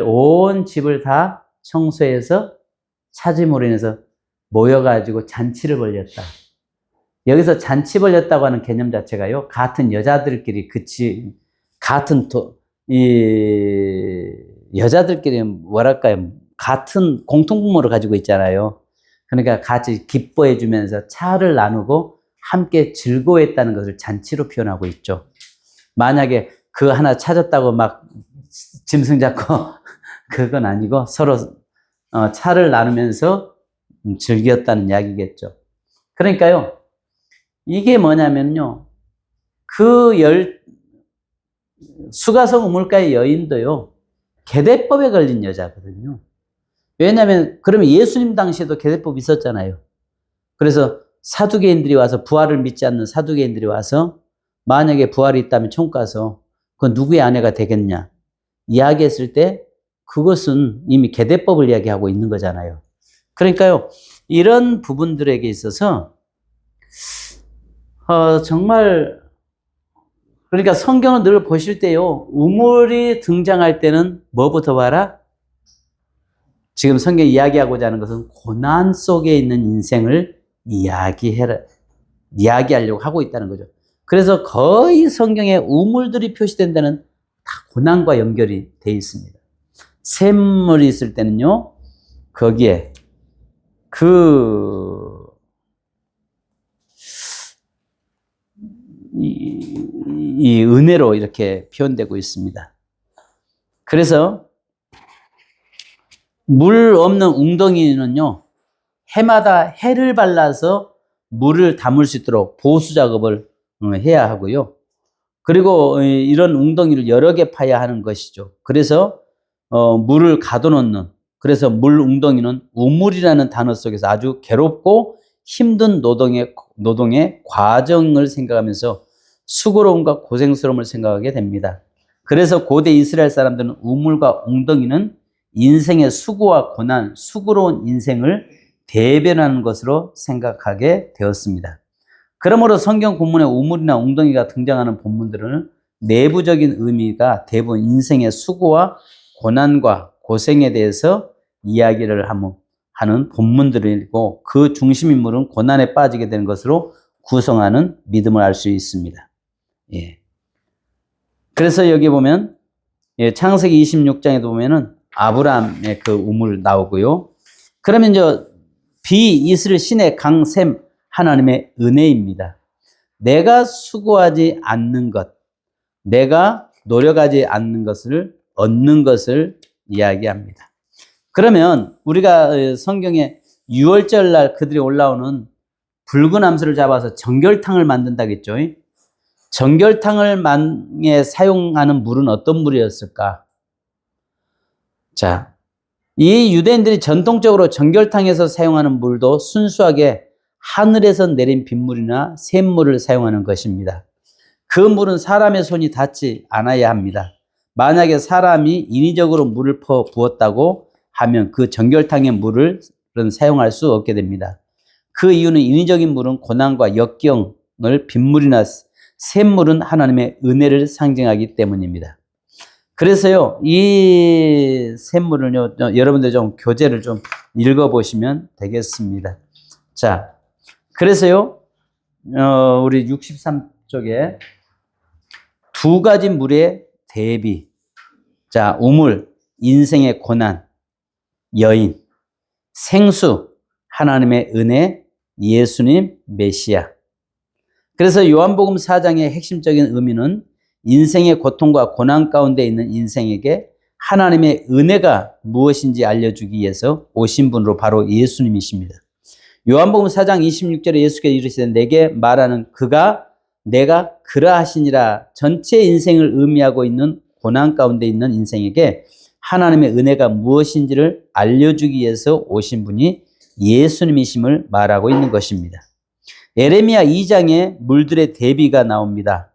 온 집을 다 청소해서 찾음으로 인해서 모여가지고 잔치를 벌였다. 여기서 잔치 벌였다고 하는 개념 자체가요, 같은 여자들끼리 여자들끼리 뭐랄까요, 같은 공통분모를 가지고 있잖아요. 그러니까 같이 기뻐해 주면서 차를 나누고 함께 즐거워했다는 것을 잔치로 표현하고 있죠. 만약에 그 하나 찾았다고 막 짐승 잡고 그건 아니고 서로 차를 나누면서 즐겼다는 이야기겠죠. 그러니까요, 이게 뭐냐면요, 수가성 우물가의 여인도요, 계대법에 걸린 여자거든요. 왜냐하면 그러면 예수님 당시에도 계대법이 있었잖아요. 그래서 사두개인들이 와서, 부활을 믿지 않는 사두개인들이 와서 만약에 부활이 있다면 천국 가서 그 누구의 아내가 되겠냐 이야기했을 때 그것은 이미 계대법을 이야기하고 있는 거잖아요. 그러니까요, 이런 부분들에게 있어서 정말, 그러니까 성경을 늘 보실 때요, 우물이 등장할 때는 뭐부터 봐라? 지금 성경이 이야기하고자 하는 것은 고난 속에 있는 인생을 이야기하려고 하고 있다는 거죠. 그래서 거의 성경에 우물들이 표시된 데는 다 고난과 연결이 돼 있습니다. 샘물이 있을 때는요, 거기에 이 은혜로 이렇게 표현되고 있습니다. 그래서 물 없는 웅덩이는요, 해마다 해를 발라서 물을 담을 수 있도록 보수 작업을 해야 하고요. 그리고 이런 웅덩이를 여러 개 파야 하는 것이죠. 그래서 물을 가둬놓는, 그래서 물 웅덩이는 우물이라는 단어 속에서 아주 괴롭고 힘든 노동의 과정을 생각하면서 수고로움과 고생스러움을 생각하게 됩니다. 그래서 고대 이스라엘 사람들은 우물과 웅덩이는 인생의 수고와 고난, 수고로운 인생을 대변하는 것으로 생각하게 되었습니다. 그러므로 성경 본문에 우물이나 웅덩이가 등장하는 본문들은 내부적인 의미가 대부분 인생의 수고와 고난과 고생에 대해서 이야기를 하는 본문들이고, 그 중심 인물은 고난에 빠지게 되는 것으로 구성하는 믿음을 알 수 있습니다. 예. 그래서 여기 보면, 창세기 26장에도 보면은 아브라함의 그 우물 나오고요. 그러면 이제 비이스를 신의 강샘 하나님의 은혜입니다. 내가 수고하지 않는 것, 내가 노력하지 않는 것을 얻는 것을 이야기합니다. 그러면 우리가 성경에 6월절 날 그들이 올라오는 붉은 암소를 잡아서 정결탕을 만든다겠죠. 정결탕을 사용하는 물은 어떤 물이었을까? 자, 이 유대인들이 전통적으로 정결탕에서 사용하는 물도 순수하게 하늘에서 내린 빗물이나 샘물을 사용하는 것입니다. 그 물은 사람의 손이 닿지 않아야 합니다. 만약에 사람이 인위적으로 물을 부었다고 하면 그 정결탕의 물을 사용할 수 없게 됩니다. 그 이유는 인위적인 물은 고난과 역경을, 빗물이나 샘물은 하나님의 은혜를 상징하기 때문입니다. 그래서요, 이 샘물을요, 여러분들 좀 교재를 좀 읽어보시면 되겠습니다. 자, 그래서요, 우리 63쪽에 두 가지 물의 대비. 자, 우물, 인생의 고난, 여인, 생수, 하나님의 은혜, 예수님, 메시아. 그래서 요한복음 4장의 핵심적인 의미는 인생의 고통과 고난 가운데 있는 인생에게 하나님의 은혜가 무엇인지 알려주기 위해서 오신 분으로 바로 예수님이십니다. 요한복음 4장 26절에 예수께서 이르시되 내게 말하는 그가 내가 그러하시니라. 전체 인생을 의미하고 있는 고난 가운데 있는 인생에게 하나님의 은혜가 무엇인지를 알려주기 위해서 오신 분이 예수님이심을 말하고 있는 것입니다. 예레미야 2장에 물들의 대비가 나옵니다.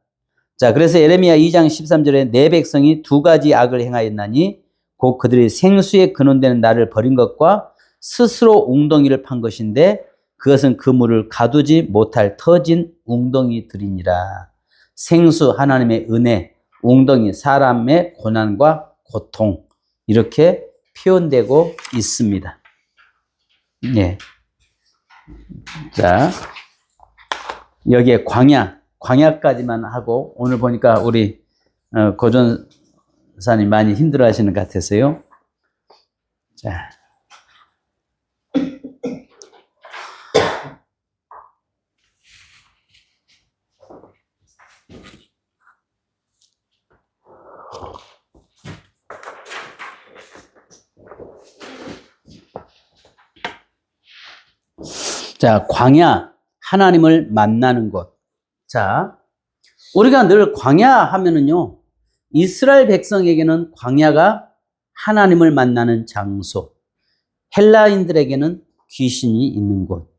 자, 그래서 예레미야 2장 13절에 내 백성이 두 가지 악을 행하였나니 곧 그들이 생수에 근원되는 나를 버린 것과 스스로 웅덩이를 판 것인데 그것은 그 물을 가두지 못할 터진 웅덩이들이니라. 생수 하나님의 은혜, 웅덩이 사람의 고난과 고통 이렇게 표현되고 있습니다. 네. 자, 여기에 광야까지만 하고 오늘 보니까 우리 고전사님 많이 힘들어하시는 것 같아서요. 자. 자, 광야, 하나님을 만나는 곳. 자, 우리가 늘 광야 하면은요, 이스라엘 백성에게는 광야가 하나님을 만나는 장소, 헬라인들에게는 귀신이 있는 곳,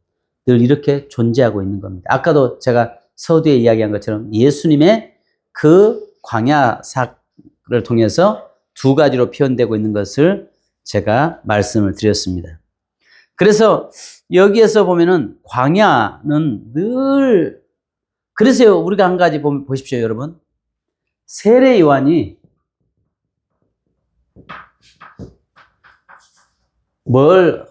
늘 이렇게 존재하고 있는 겁니다. 아까도 제가 서두에 이야기한 것처럼 예수님의 그 광야 사를 통해서 두 가지로 표현되고 있는 것을 제가 말씀을 드렸습니다. 그래서 여기에서 보면은 광야는 늘, 그래서 우리가 한 가지 보십시오, 여러분. 세례 요한이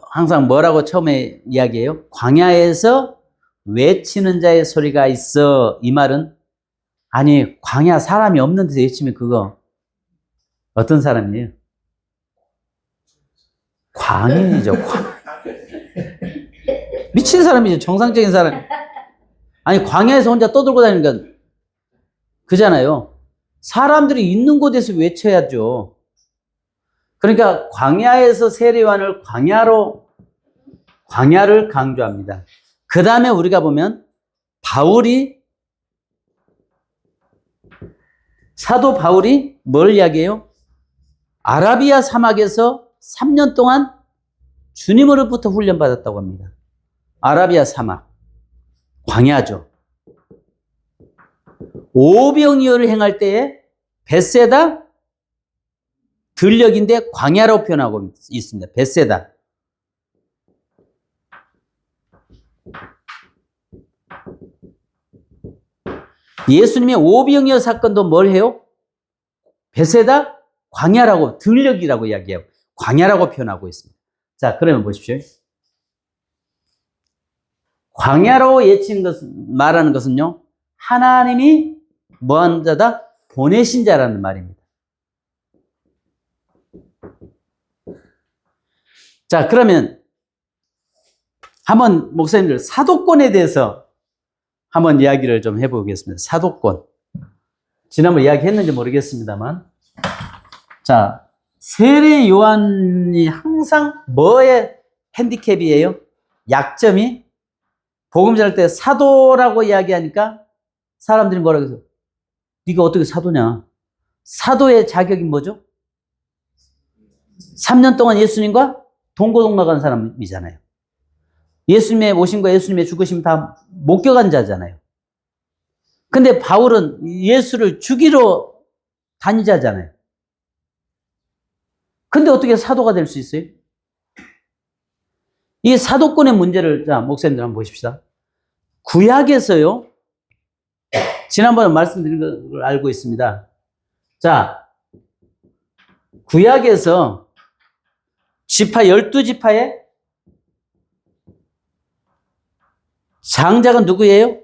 항상 뭐라고 처음에 이야기해요? 광야에서 외치는 자의 소리가 있어. 이 말은, 아니, 광야 사람이 없는 데서 외치면 그거 어떤 사람이에요? 광인이죠. 미친 사람이죠. 정상적인 사람. 아니, 광야에서 혼자 떠들고 다니는 건 그잖아요. 사람들이 있는 곳에서 외쳐야죠. 그러니까 광야에서 세례 요한을 광야를 강조합니다. 그 다음에 우리가 보면 사도 바울이 뭘 이야기해요? 아라비아 사막에서 3년 동안 주님으로부터 훈련받았다고 합니다. 아라비아 사막, 광야죠. 오병이어를 행할 때에 벳세다, 들녘인데 광야로 표현하고 있습니다. 벳세다. 예수님의 오병이어 사건도 뭘 해요? 벳세다, 광야라고, 들녘이라고 이야기해요. 광야라고 표현하고 있습니다. 자, 그러면 보십시오. 광야로 말하는 것은요, 하나님이 뭐한 자다? 보내신 자라는 말입니다. 자, 그러면 한번 목사님들 사도권에 대해서 한번 이야기를 좀 해보겠습니다. 사도권. 지난번 이야기했는지 모르겠습니다만. 자, 세례 요한이 항상 뭐의 핸디캡이에요? 약점이? 복음 전할 때 사도라고 이야기하니까 사람들이 뭐라고 해서 네가 어떻게 사도냐? 사도의 자격이 뭐죠? 3년 동안 예수님과 동고동락한 사람이잖아요. 예수님의 오심과 예수님의 죽으심 다 목격한 자잖아요. 근데 바울은 예수를 죽이러 다니자잖아요. 근데 어떻게 사도가 될 수 있어요? 이 사도권의 문제를, 자, 목사님들 한번 보십시다. 구약에서요, 지난번에 말씀드린 걸 알고 있습니다. 자, 구약에서 12지파에 장자가 누구예요?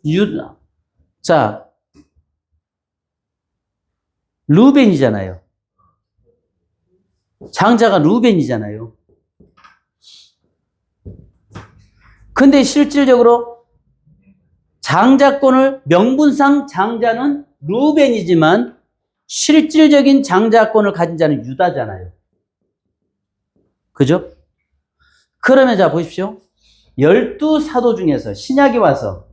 유다. 자, 루벤이잖아요. 장자가 루벤이잖아요. 근데 실질적으로 장자권을 명분상 장자는 루벤이지만 실질적인 장자권을 가진 자는 유다잖아요. 그죠? 그러면 자 보십시오. 12사도 중에서 신약이 와서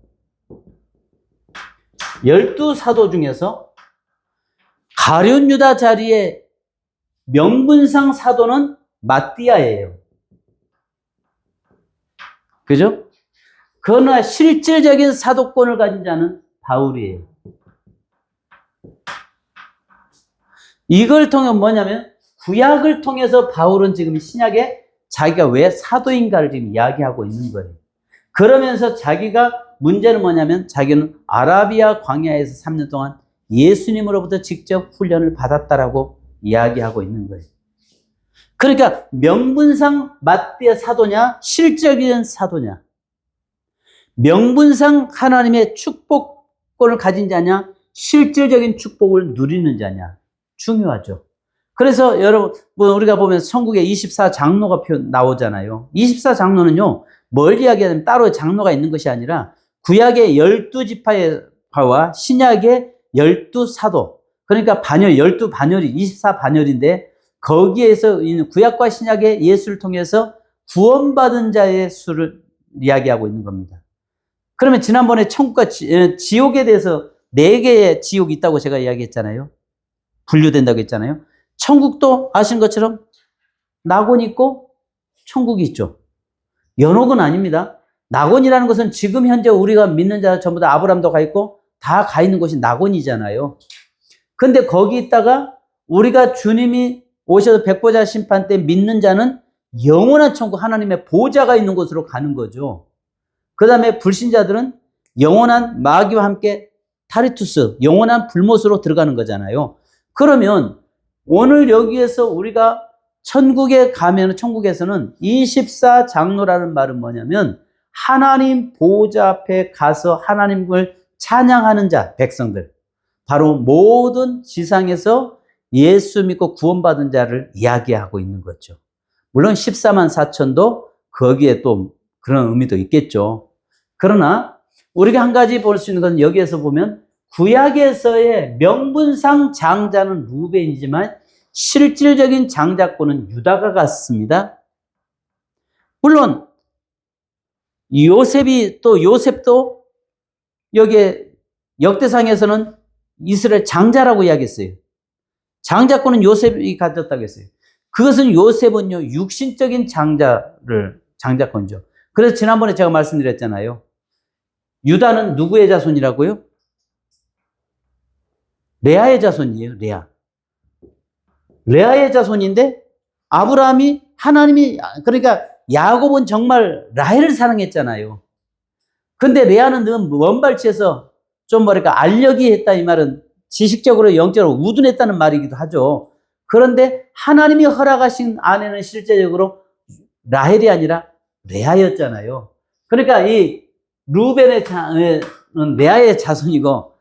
12사도 중에서 가룟 유다 자리에 명분상 사도는 마띠아예요. 그죠? 그러나 실질적인 사도권을 가진 자는 바울이에요. 이걸 통해 뭐냐면 구약을 통해서 바울은 지금 신약에 자기가 왜 사도인가를 지금 이야기하고 있는 거예요. 그러면서 자기가 문제는 뭐냐면 자기는 아라비아 광야에서 3년 동안 예수님으로부터 직접 훈련을 받았다라고 이야기하고 있는 거예요. 그러니까 명분상 마띠아 사도냐 실질적인 사도냐, 명분상 하나님의 축복권을 가진 자냐 실질적인 축복을 누리는 자냐 중요하죠. 그래서 여러분 우리가 보면 천국에 24장로가 나오잖아요. 24장로는요 뭘 이야기하냐면 따로 장로가 있는 것이 아니라 구약의 12지파와 신약의 12사도, 그러니까 반열, 12반열이 24반열인데 거기에서 구약과 신약의 예수를 통해서 구원받은 자의 수를 이야기하고 있는 겁니다. 그러면 지난번에 천국과 지옥에 대해서 4개의 지옥이 있다고 제가 이야기했잖아요. 분류된다고 했잖아요. 천국도 아신 것처럼 낙원이 있고 천국이 있죠. 연옥은 아닙니다. 낙원이라는 것은 지금 현재 우리가 믿는 자 전부 다 아브라함도 가 있고 다 가 있는 곳이 낙원이잖아요. 근데 거기 있다가 우리가 주님이 오셔서 백보자 심판 때 믿는 자는 영원한 천국, 하나님의 보좌가 있는 곳으로 가는 거죠. 그 다음에 불신자들은 영원한 마귀와 함께 타리투스, 영원한 불못으로 들어가는 거잖아요. 그러면 오늘 여기에서 우리가 천국에 가면, 천국에서는 24장로라는 말은 뭐냐면 하나님 보좌 앞에 가서 하나님을 찬양하는 자, 백성들, 바로 모든 지상에서 예수 믿고 구원받은 자를 이야기하고 있는 거죠. 물론 14만 4천도 거기에 또 그런 의미도 있겠죠. 그러나 우리가 한 가지 볼 수 있는 건 여기에서 보면 구약에서의 명분상 장자는 루벤이지만 실질적인 장자권은 유다가 갔습니다. 물론 요셉도 여기에 역대상에서는 이스라엘 장자라고 이야기했어요. 장자권은 요셉이 가졌다고 했어요. 그것은 요셉은요 육신적인 장자권이죠. 그래서 지난번에 제가 말씀드렸잖아요. 유다는 누구의 자손이라고요? 레아의 자손이에요. 레아의 자손인데 하나님이 그러니까 야곱은 정말 라헬을 사랑했잖아요. 근데 레아는 늘 원발치에서 좀 뭐랄까 알력이 했다, 이 말은 지식적으로 영적으로 우둔했다는 말이기도 하죠. 그런데 하나님이 허락하신 아내는 실제적으로 라헬이 아니라 레아였잖아요. 그러니까 이 루벤의 레아의 자손이고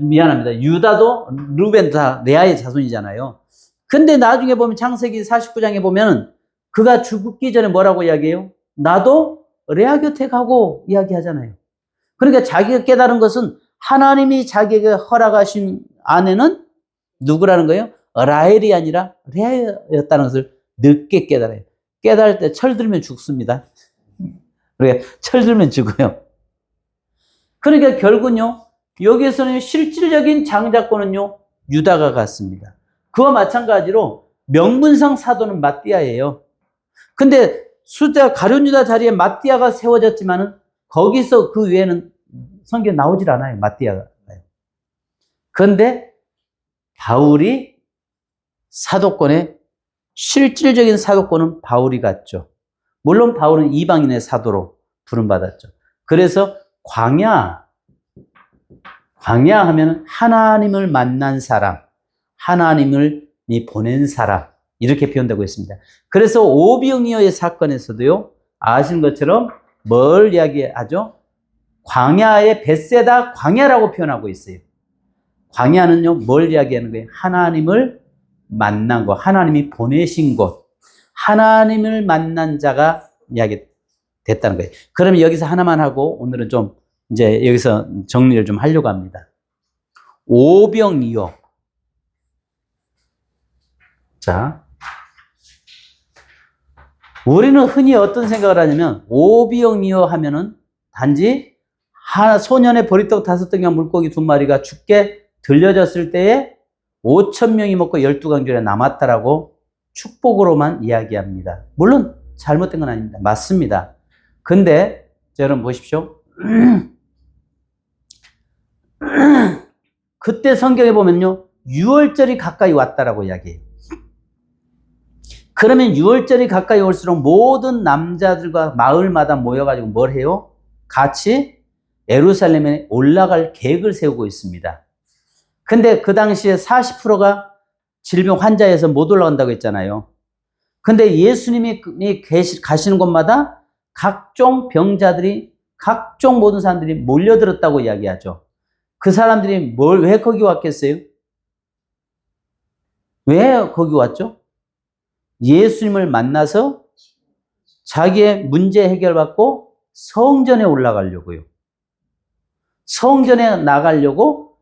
미안합니다. 유다도 루벤 다 레아의 자손이잖아요. 근데 나중에 보면 창세기 49장에 보면 그가 죽기 전에 뭐라고 이야기해요? 나도 레아 곁에 가고 이야기하잖아요. 그러니까 자기가 깨달은 것은 하나님이 자기에게 허락하신 아내는 누구라는 거예요? 라헬이 아니라 레아였다는 것을 늦게 깨달아요. 깨달을 때 철들면 죽습니다. 그러니까 철들면 죽어요. 그러니까 결국은요, 여기에서는 실질적인 장자권은요, 유다가 갔습니다. 그와 마찬가지로 명분상 사도는 마띠아예요. 근데 가룟 유다 자리에 마띠아가 세워졌지만은 거기서 그 외에는 성경에 나오질 않아요, 마띠아가. 그런데 바울이 실질적인 사도권은 바울이 갔죠. 물론 바울은 이방인의 사도로 부름받았죠. 그래서 광야 하면 하나님을 만난 사람, 하나님을 보낸 사람, 이렇게 표현되고 있습니다. 그래서 오병이어의 사건에서도요, 아시는 것처럼 뭘 이야기하죠? 광야의 벳세다 광야라고 표현하고 있어요. 광야는요, 뭘 이야기하는 거예요? 하나님을 만난 곳, 하나님이 보내신 곳, 하나님을 만난 자가 이야기. 됐다는 거예요. 그러면 여기서 하나만 하고 오늘은 좀 이제 여기서 정리를 좀 하려고 합니다. 오병이어. 자, 우리는 흔히 어떤 생각을 하냐면 오병이어 하면은 단지 소년의 보리떡 5덩이와 물고기 2마리가 죽게 들려졌을 때에 5,000명이 먹고 12강줄에 남았다라고 축복으로만 이야기합니다. 물론 잘못된 건 아닙니다. 맞습니다. 근데 여러분 보십시오. 그때 성경에 보면요, 유월절이 가까이 왔다라고 이야기해요. 그러면 유월절이 가까이 올수록 모든 남자들과 마을마다 모여가지고 뭘 해요? 같이 예루살렘에 올라갈 계획을 세우고 있습니다. 근데 그 당시에 40%가 질병 환자에서 못 올라간다고 했잖아요. 근데 예수님이 가시는 곳마다 각종 병자들이, 각종 모든 사람들이 몰려들었다고 이야기하죠. 그 사람들이 왜 거기 왔겠어요? 왜 거기 왔죠? 예수님을 만나서 자기의 문제 해결받고 성전에 올라가려고요. 성전에 나가려고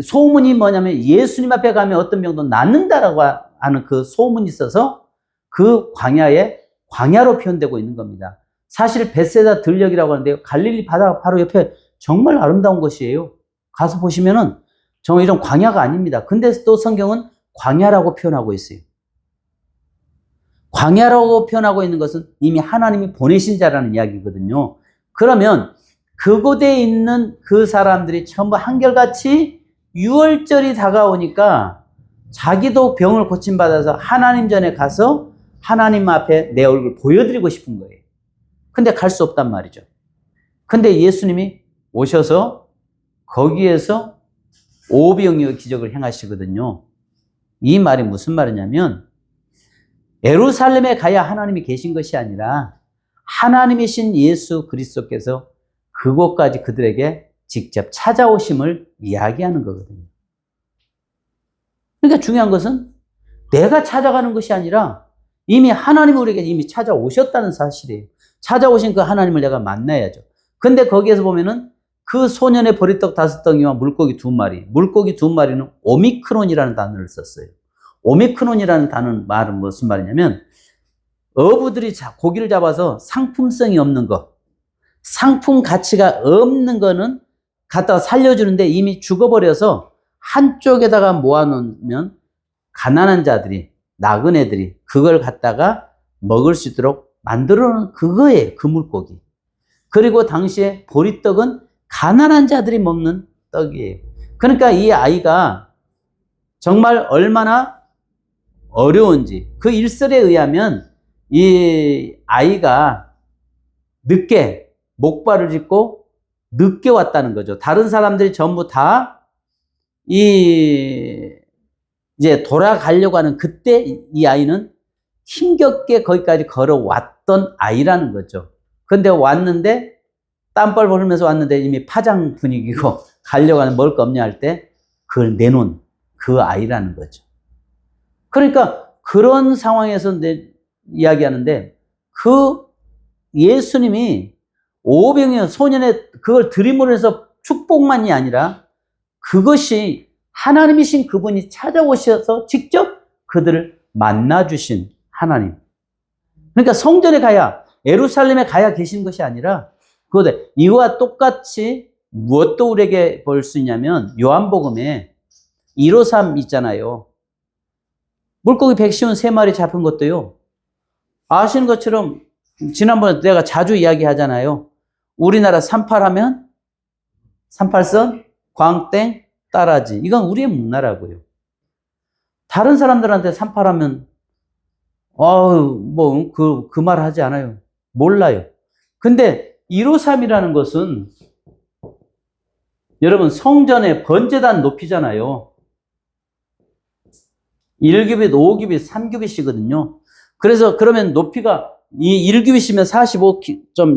소문이 뭐냐면 예수님 앞에 가면 어떤 병도 낫는다라고 하는 그 소문이 있어서 그 광야로 표현되고 있는 겁니다. 사실 벳세다 들녘이라고 하는데요. 갈릴리 바다 바로 옆에 정말 아름다운 곳이에요. 가서 보시면은 정말 이런 광야가 아닙니다. 근데 또 성경은 광야라고 표현하고 있어요. 광야라고 표현하고 있는 것은 이미 하나님이 보내신 자라는 이야기거든요. 그러면 그곳에 있는 그 사람들이 전부 한결같이 유월절이 다가오니까 자기도 병을 고침받아서 하나님 전에 가서 하나님 앞에 내 얼굴 보여드리고 싶은 거예요. 근데 갈 수 없단 말이죠. 근데 예수님이 오셔서 거기에서 오병이어 기적을 행하시거든요. 이 말이 무슨 말이냐면 예루살렘에 가야 하나님이 계신 것이 아니라 하나님이신 예수 그리스도께서 그곳까지 그들에게 직접 찾아오심을 이야기하는 거거든요. 그러니까 중요한 것은 내가 찾아가는 것이 아니라 이미 하나님이 우리에게 이미 찾아오셨다는 사실이에요. 찾아오신 그 하나님을 내가 만나야죠. 근데 거기에서 보면은 그 소년의 보리떡 5덩이와 물고기 2마리, 물고기 2마리는 오미크론이라는 단어를 썼어요. 오미크론이라는 말은 무슨 말이냐면 어부들이 고기를 잡아서 상품성이 없는 거, 상품 가치가 없는 거는 갖다가 살려주는데 이미 죽어버려서 한쪽에다가 모아놓으면 가난한 자들이, 나그네들이 그걸 갖다가 먹을 수 있도록 만들어 놓은 그거예요. 그 물고기. 그리고 당시에 보리떡은 가난한 자들이 먹는 떡이에요. 그러니까 이 아이가 정말 얼마나 어려운지, 그 일설에 의하면 이 아이가 늦게 목발을 짚고 늦게 왔다는 거죠. 다른 사람들이 전부 다 이제 돌아가려고 하는 그때 이 아이는 힘겹게 거기까지 걸어왔던 아이라는 거죠. 근데 왔는데 땀뻘 흘리면서 왔는데 이미 파장 분위기고 가려고 하는 먹을 거 없냐 할 때 그걸 내놓은 그 아이라는 거죠. 그러니까 그런 상황에서 이야기하는데 그 예수님이 오병이어 소년의 그걸 드림으로 해서 축복만이 아니라 그것이 하나님이신 그분이 찾아오셔서 직접 그들을 만나주신 하나님. 그러니까 성전에 가야, 예루살렘에 가야 계신 것이 아니라 그런데 이와 똑같이 무엇도 우리에게 볼 수 있냐면 요한복음에 153 있잖아요. 물고기 153마리 잡은 것도요. 아시는 것처럼 지난번에 내가 자주 이야기하잖아요. 우리나라 38하면 38선, 광땡, 따라지. 이건 우리의 문화라고요. 다른 사람들한테 38하면 그 말 하지 않아요. 몰라요. 근데 153이라는 것은 여러분 성전의 번제단 높이잖아요. 1규빗, 5규빗, 3규빗이거든요. 그래서 그러면 높이가 이 1규빗이면 45,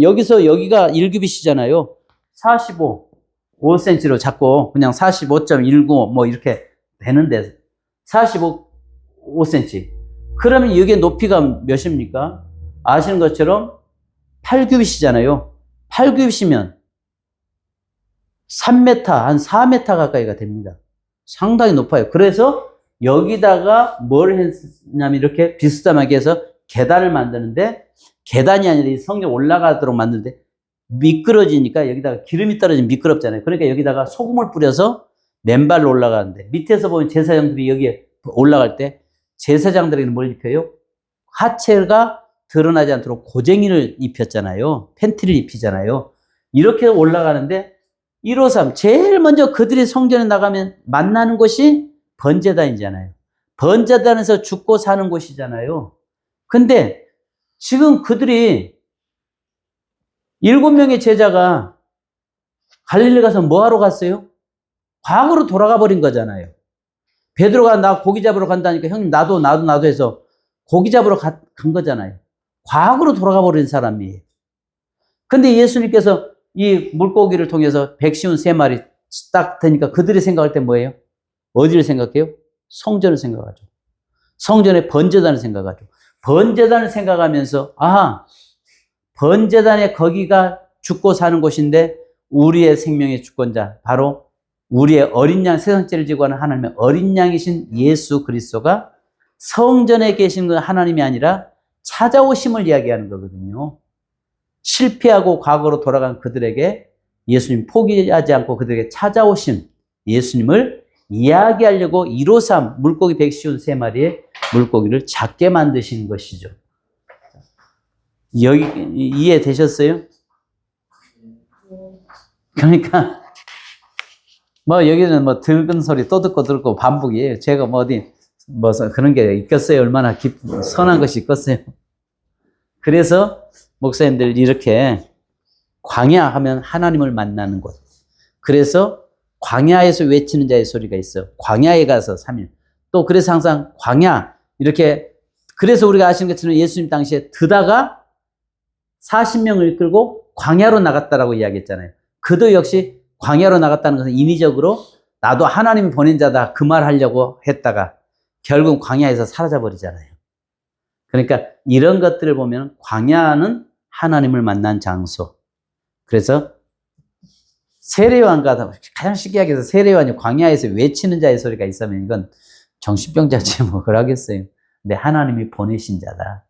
여기서 여기가 1규빗이잖아요. 45cm로 잡고 그냥 45.19 뭐 이렇게 되는데 45cm. 그러면 이게 높이가 몇입니까? 아시는 것처럼 8규빗이잖아요. 8규빗이면 3m, 한 4m 가까이가 됩니다. 상당히 높아요. 그래서 여기다가 뭘 했냐면 이렇게 비스듬하게 해서 계단을 만드는데, 계단이 아니라 이 성전 올라가도록 만드는데 미끄러지니까 여기다가 기름이 떨어지면 미끄럽잖아요. 그러니까 여기다가 소금을 뿌려서 맨발로 올라가는데, 밑에서 보면 제사장들이 여기에 올라갈 때 제사장들에게는 뭘 입혀요? 하체가 드러나지 않도록 고쟁이를 입혔잖아요. 팬티를 입히잖아요. 이렇게 올라가는데 153, 제일 먼저 그들이 성전에 나가면 만나는 곳이 번제단이잖아요. 번제단에서 죽고 사는 곳이잖아요. 근데 지금 그들이 7명의 제자가 갈릴리 가서 뭐 하러 갔어요? 과거로 돌아가 버린 거잖아요. 베드로가 나 고기 잡으러 간다니까 형님 나도 해서 고기 잡으러 간 거잖아요. 과거로 돌아가 버린 사람이에요. 근데 예수님께서 이 물고기를 통해서 백시운 3마리 딱 되니까 그들이 생각할 때 뭐예요? 어디를 생각해요? 성전을 생각하죠. 성전의 번제단을 생각하죠. 번제단을 생각하면서 번제단에 거기가 죽고 사는 곳인데 우리의 생명의 주권자, 바로 우리의 어린 양, 세상죄를 지고 하는 하나님의 어린 양이신 예수 그리스도가 성전에 계신 그 하나님이 아니라 찾아오심을 이야기하는 거거든요. 실패하고 과거로 돌아간 그들에게 예수님 포기하지 않고 그들에게 찾아오신 예수님을 이야기하려고 153 물고기 153마리의 물고기를 작게 만드신 것이죠. 여기 이해되셨어요? 그러니까 뭐 여기는 뭐 들은 소리 또 듣고 반복이에요. 제가 뭐 어디 뭐 그런 게 있겠어요? 얼마나 선한 것이 있겠어요? 그래서 목사님들 이렇게 광야 하면 하나님을 만나는 곳. 그래서 광야에서 외치는 자의 소리가 있어. 광야에 가서 3일. 또 그래서 항상 광야 이렇게, 그래서 우리가 아시는 것처럼 예수님 당시에 드다가 40명을 이끌고 광야로 나갔다라고 이야기했잖아요. 그도 역시 광야로 나갔다는 것은 인위적으로 나도 하나님이 보낸 자다 그 말 하려고 했다가 결국 광야에서 사라져 버리잖아요. 그러니까 이런 것들을 보면 광야는 하나님을 만난 장소. 그래서 세례요한과 가장 신기하게 해서 세례요한이 광야에서 외치는 자의 소리가 있으면 이건 정신병자지 뭐 그러겠어요. 근데 하나님이 보내신 자다.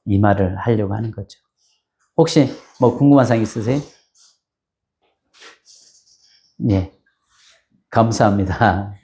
이 말을 하려고 하는 거죠. 혹시 뭐 궁금한 사항 있으세요? 예. 감사합니다.